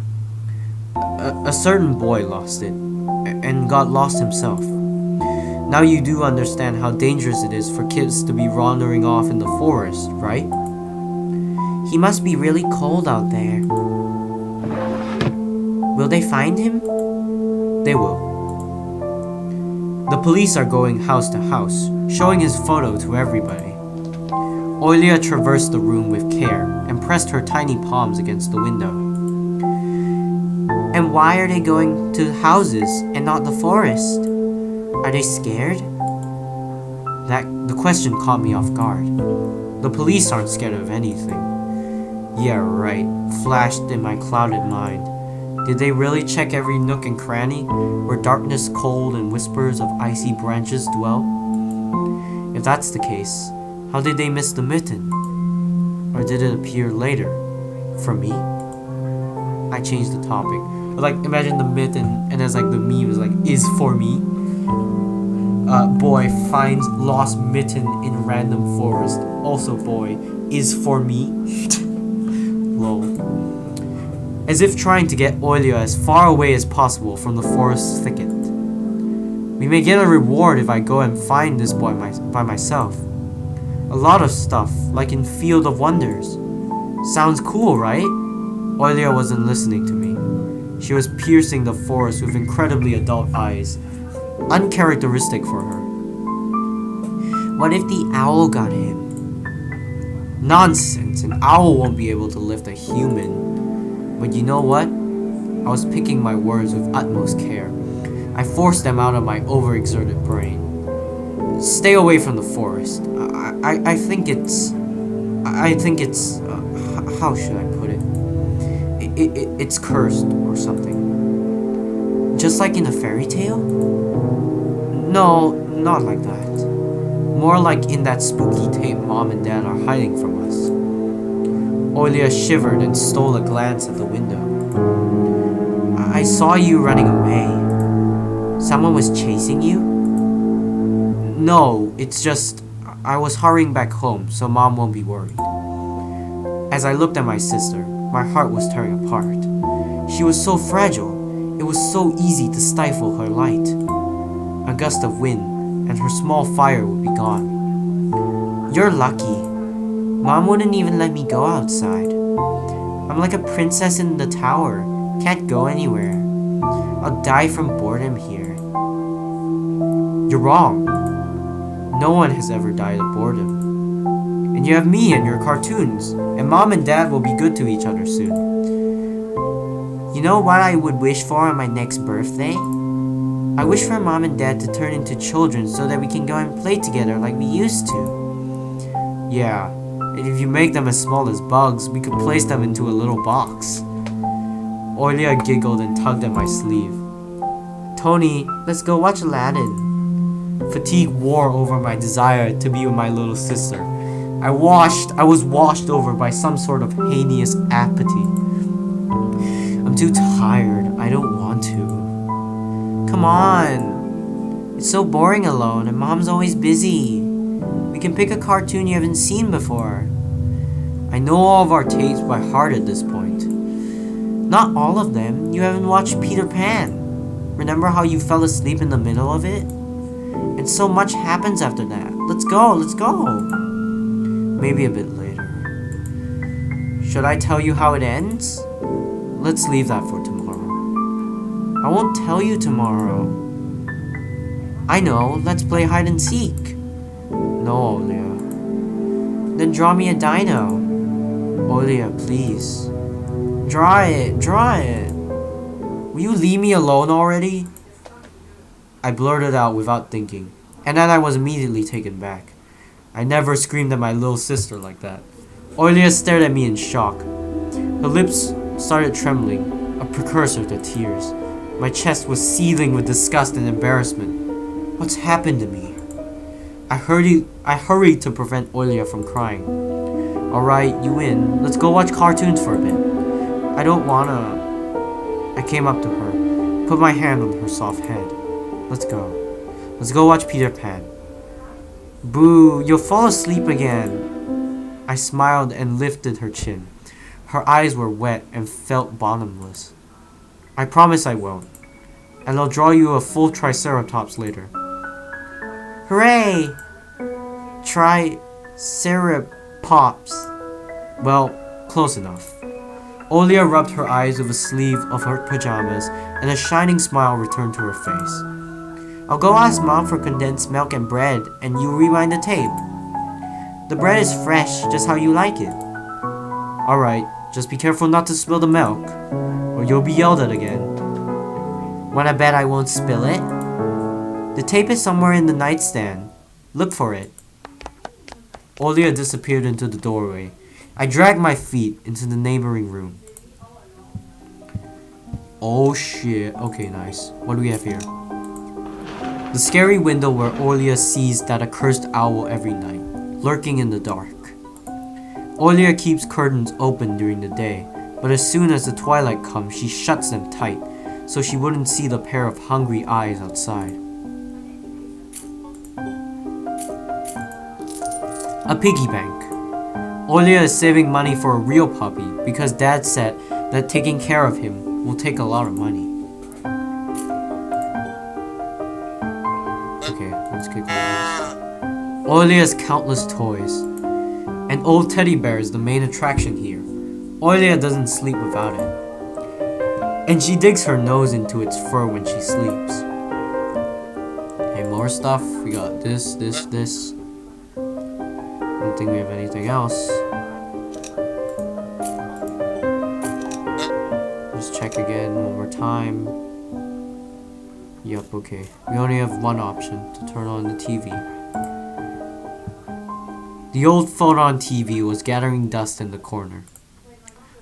A certain boy lost it, and got lost himself. Now you do understand how dangerous it is for kids to be wandering off in the forest, right? He must be really cold out there. Will they find him? They will. The police are going house to house, showing his photo to everybody. Olya traversed the room with care and pressed her tiny palms against the window. And why are they going to the houses and not the forest? Are they scared? The question caught me off guard. The police aren't scared of anything. Yeah, right, flashed in my clouded mind. Did they really check every nook and cranny where darkness, cold, and whispers of icy branches dwell? If that's the case, how did they miss the mitten? Or did it appear later? For me? I changed the topic. Like, imagine the mitten, and there's like the meme is like, is for me. Boy finds lost mitten in random forest. Also boy, is for me. Lol. As if trying to get Olya as far away as possible from the forest thicket. We may get a reward if I go and find this boy by myself. A lot of stuff, like in Field of Wonders. Sounds cool, right? Olya wasn't listening to me. She was piercing the forest with incredibly adult eyes, uncharacteristic for her. What if the owl got him? Nonsense, an owl won't be able to lift a human. But you know what? I was picking my words with utmost care. I forced them out of my overexerted brain. Stay away from the forest. I think it's how should I put it? It's cursed or something. Just like in a fairy tale? No, not like that. More like in that spooky tape Mom and Dad are hiding from us. Olya shivered and stole a glance at the window. I saw you running away. Someone was chasing you? No, it's just I was hurrying back home so Mom won't be worried. As I looked at my sister, my heart was tearing apart. She was so fragile. It was so easy to stifle her light. A gust of wind, and her small fire would be gone. You're lucky. Mom wouldn't even let me go outside. I'm like a princess in the tower. Can't go anywhere. I'll die from boredom here. You're wrong. No one has ever died of boredom. And you have me and your cartoons, and Mom and Dad will be good to each other soon. You know what I would wish for on my next birthday? I wish for Mom and Dad to turn into children so that we can go and play together like we used to. Yeah, and if you make them as small as bugs, we could place them into a little box. Olya giggled and tugged at my sleeve. Tony, let's go watch Aladdin. Fatigue wore over my desire to be with my little sister. I was washed over by some sort of heinous apathy. I'm too tired. I don't want to. Come on. It's so boring alone, and Mom's always busy. We can pick a cartoon you haven't seen before. I know all of our tapes by heart at this point. Not all of them. You haven't watched Peter Pan. Remember how you fell asleep in the middle of it? And so much happens after that. Let's go. Maybe a bit later. Should I tell you how it ends? Let's leave that for tomorrow. I won't tell you tomorrow. I know, let's play hide and seek. No, Olya. Then draw me a dino. Olya, please. Draw it, draw it. Will you leave me alone already? I blurted out without thinking, and then I was immediately taken back. I never screamed at my little sister like that. Olya stared at me in shock. Her lips started trembling, a precursor to tears. My chest was seething with disgust and embarrassment. What's happened to me? I hurried to prevent Olya from crying. Alright, you win. Let's go watch cartoons for a bit. I don't wanna... I came up to her, put my hand on her soft head. Let's go. Let's go watch Peter Pan. Boo, you'll fall asleep again. I smiled and lifted her chin. Her eyes were wet and felt bottomless. I promise I won't. And I'll draw you a full triceratops later. Hooray! Triceratops. Well, close enough. Olya rubbed her eyes with a sleeve of her pajamas, and a shining smile returned to her face. I'll go ask Mom for condensed milk and bread, and you rewind the tape. The bread is fresh, just how you like it. Alright, just be careful not to spill the milk, or you'll be yelled at again. Wanna bet I won't spill it? The tape is somewhere in the nightstand. Look for it. Olya disappeared into the doorway. I dragged my feet into the neighboring room. Oh shit. Okay, nice. What do we have here? The scary window where Olya sees that accursed owl every night, lurking in the dark. Olya keeps curtains open during the day, but as soon as the twilight comes, she shuts them tight, so she wouldn't see the pair of hungry eyes outside. A piggy bank. Olya is saving money for a real puppy because Dad said that taking care of him will take a lot of money. Okay, let's kick this. Olya's countless toys. An old teddy bear is the main attraction here. Olya doesn't sleep without it. And she digs her nose into its fur when she sleeps. Okay, more stuff. We got this. I don't think we have anything else. Just check again one more time. Yup, okay. We only have one option to turn on the TV. The old photon TV was gathering dust in the corner.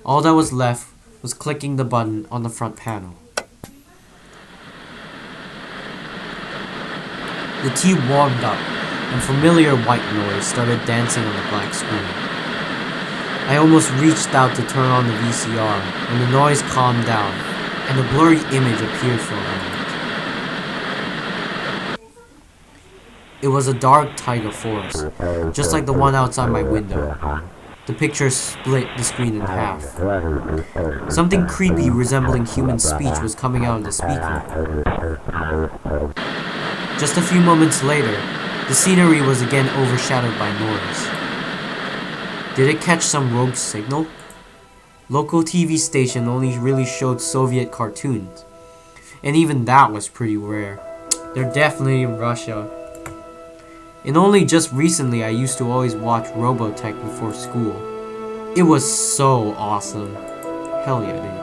All that was left was clicking the button on the front panel. The tea warmed up, and familiar white noise started dancing on the black screen. I almost reached out to turn on the VCR when the noise calmed down, and a blurry image appeared for a moment. It was a dark taiga forest, just like the one outside my window. The picture split the screen in half. Something creepy resembling human speech was coming out of the speaker. Just a few moments later, the scenery was again overshadowed by noise. Did it catch some rogue signal? Local TV station only really showed Soviet cartoons, and even that was pretty rare. They're definitely in Russia. And only just recently I used to always watch Robotech before school. It was so awesome. Hell yeah, dude.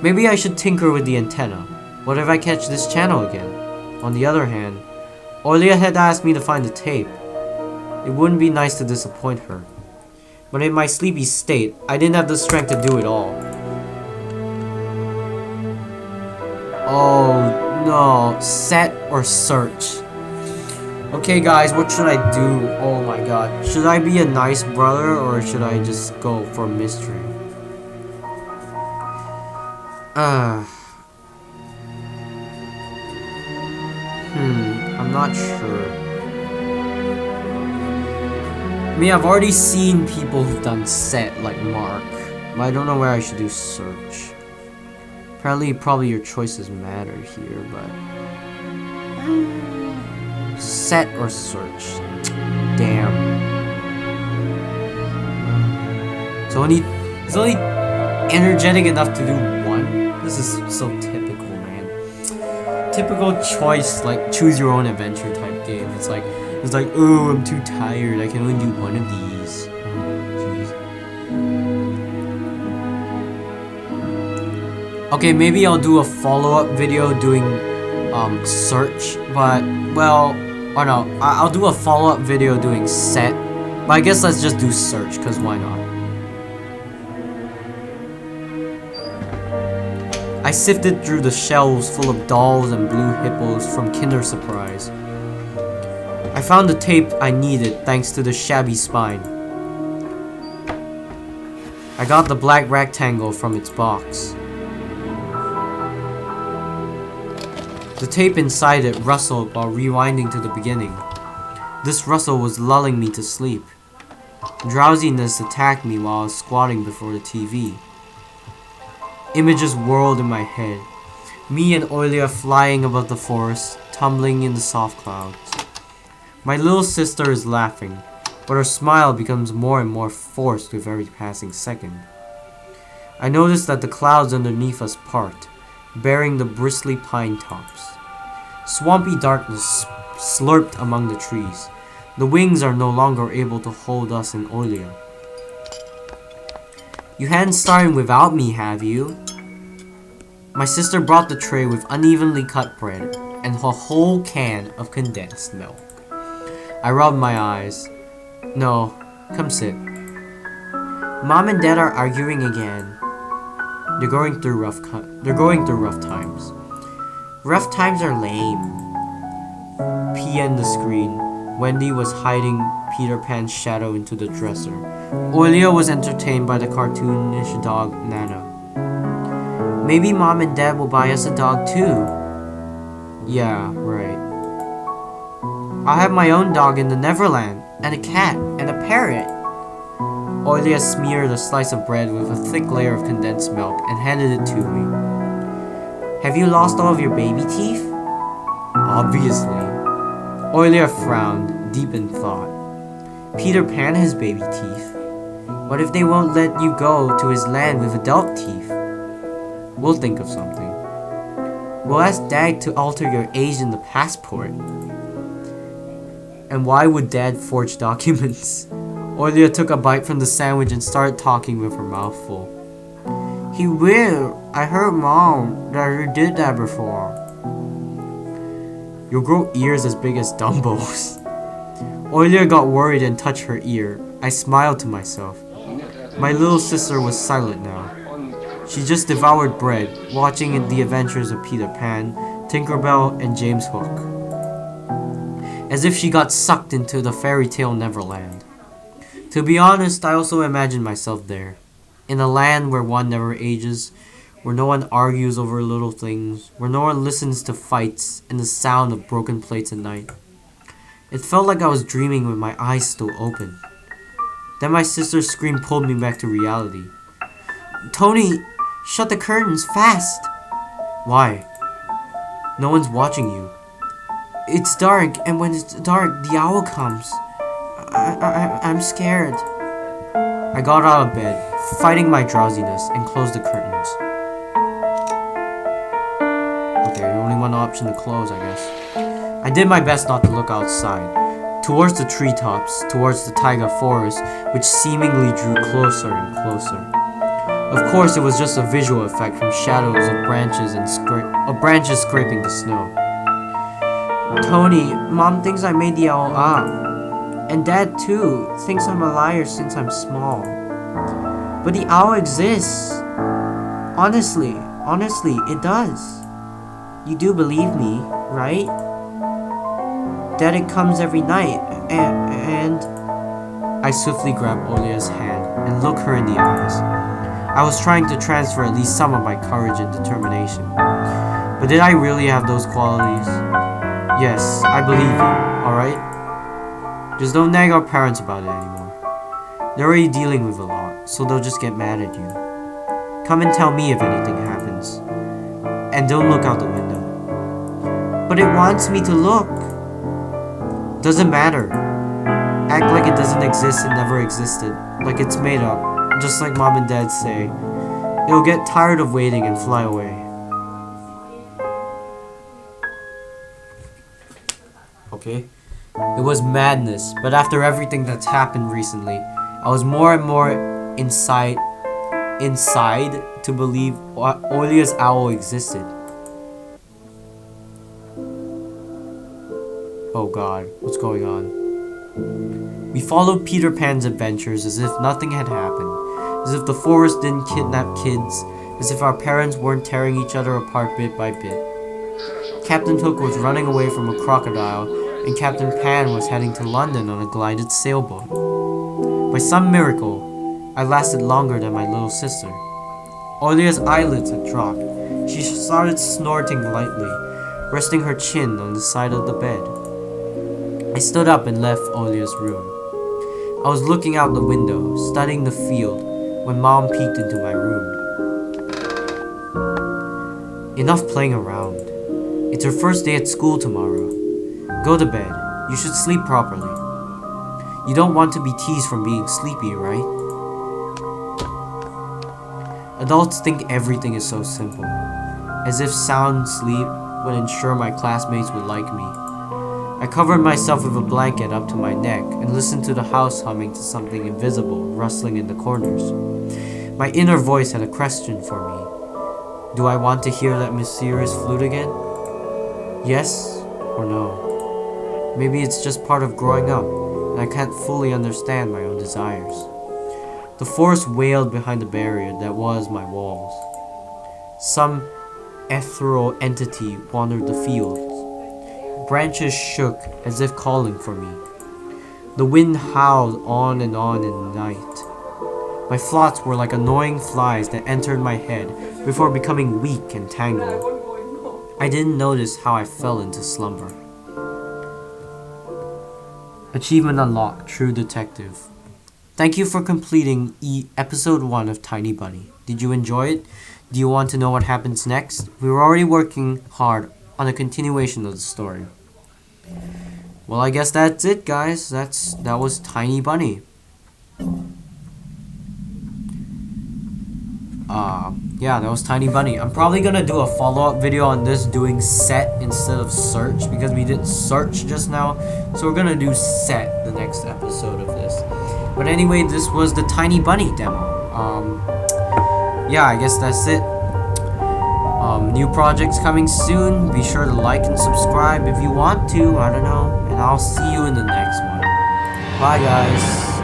Maybe I should tinker with the antenna. What if I catch this channel again? On the other hand, Olya had asked me to find the tape. It wouldn't be nice to disappoint her. But in my sleepy state, I didn't have the strength to do it all. Oh no, set or search. Okay guys, what should I do? Oh my god. Should I be a nice brother or should I just go for mystery? I'm not sure. I mean, I've already seen people who've done set like Mark, but I don't know where I should do search. Probably your choices matter here, but set or search. Damn. It's only energetic enough to do one. This is so typical, man. typical choice, like choose your own adventure type game. It's like, oh, I'm too tired. I can only do one of these. Oh, jeez. Okay, maybe I'll do a follow-up video doing search, but well, or no, I'll do a follow-up video doing set. But I guess let's just do search, cause why not? I sifted through the shelves full of dolls and blue hippos from Kinder Surprise. I found the tape I needed thanks to the shabby spine. I got the black rectangle from its box. The tape inside it rustled while rewinding to the beginning. This rustle was lulling me to sleep. Drowsiness attacked me while I was squatting before the TV. Images whirled in my head. Me and Olya flying above the forest, tumbling in the soft clouds. My little sister is laughing, but her smile becomes more and more forced with every passing second. I notice that the clouds underneath us part, bearing the bristly pine tops. Swampy darkness slurped among the trees. The wings are no longer able to hold us and Olya. You hadn't started without me, have you? My sister brought the tray with unevenly cut bread and a whole can of condensed milk. I rubbed my eyes. No, come sit. Mom and Dad are arguing again. They're going through rough times. Rough times are lame. P.N. the screen. Wendy was hiding Peter Pan's shadow into the dresser. Olya was entertained by the cartoonish dog Nana. Maybe Mom and Dad will buy us a dog too. Yeah, right. I'll have my own dog in the Neverland, and a cat, and a parrot. Olya smeared a slice of bread with a thick layer of condensed milk and handed it to me. Have you lost all of your baby teeth? Obviously. Olya frowned, deep in thought. Peter Pan has baby teeth. What if they won't let you go to his land with adult teeth? We'll think of something. We'll ask Dad to alter your age in the passport. And why would Dad forge documents? Olya took a bite from the sandwich and started talking with her mouth full. He will. I heard Mom that you did that before. You'll grow ears as big as Dumbo's. Olya got worried and touched her ear. I smiled to myself. My little sister was silent now. She just devoured bread, watching the adventures of Peter Pan, Tinkerbell, and James Hook. As if she got sucked into the fairy tale Neverland. To be honest, I also imagined myself there. In a land where one never ages, where no one argues over little things, where no one listens to fights and the sound of broken plates at night. It felt like I was dreaming with my eyes still open. Then my sister's scream pulled me back to reality. Tony, shut the curtains, fast! Why? No one's watching you. It's dark, and when it's dark, the owl comes. I'm scared. I got out of bed, fighting my drowsiness, and closed the curtains. Okay, only one option to close, I guess. I did my best not to look outside, towards the treetops, towards the taiga forest, which seemingly drew closer and closer. Of course, it was just a visual effect from shadows of branches and branches scraping the snow. Tony, Mom thinks I made the owl up. And Dad, too, thinks I'm a liar since I'm small. But the owl exists. Honestly, it does. You do believe me, right? Dad, it comes every night, and... I swiftly grabbed Olya's hand and looked her in the eyes. I was trying to transfer at least some of my courage and determination. But did I really have those qualities? Yes, I believe you, alright? Just don't nag our parents about it anymore. They're already dealing with a lot, so they'll just get mad at you. Come and tell me if anything happens. And don't look out the window. But it wants me to look. Doesn't matter. Act like it doesn't exist and never existed. Like it's made up. Just like Mom and Dad say. It'll get tired of waiting and fly away. okay? It was madness, but after everything that's happened recently, I was more and more inside to believe Olya's owl existed. Oh god, what's going on? We followed Peter Pan's adventures as if nothing had happened, as if the forest didn't kidnap kids, as if our parents weren't tearing each other apart bit by bit. Captain Hook was running away from a crocodile, and Captain Pan was heading to London on a glided sailboat. By some miracle, I lasted longer than my little sister. Olya's eyelids had dropped. She started snorting lightly, resting her chin on the side of the bed. I stood up and left Olya's room. I was looking out the window, studying the field, when Mom peeked into my room. Enough playing around. It's her first day at school tomorrow. Go to bed. You should sleep properly. You don't want to be teased for being sleepy, right? Adults think everything is so simple, as if sound sleep would ensure my classmates would like me. I covered myself with a blanket up to my neck and listened to the house humming to something invisible rustling in the corners. My inner voice had a question for me. Do I want to hear that mysterious flute again? Yes or no? Maybe it's just part of growing up, and I can't fully understand my own desires. The forest wailed behind the barrier that was my walls. Some ethereal entity wandered the fields. Branches shook as if calling for me. The wind howled on in the night. My thoughts were like annoying flies that entered my head before becoming weak and tangled. I didn't notice how I fell into slumber. Achievement unlocked, True Detective. Thank you for completing episode 1 of Tiny Bunny. Did you enjoy it? Do you want to know what happens next? We were already working hard on a continuation of the story. Well, I guess that's it, guys. That was Tiny Bunny. Yeah, that was Tiny Bunny. I'm probably gonna do a follow-up video on this doing set instead of search because we did search just now. So we're gonna do set the next episode of this. But anyway, this was the Tiny Bunny demo. Yeah, I guess that's it. New projects coming soon. Be sure to like and subscribe if you want to. I don't know. And I'll see you in the next one. Bye, guys.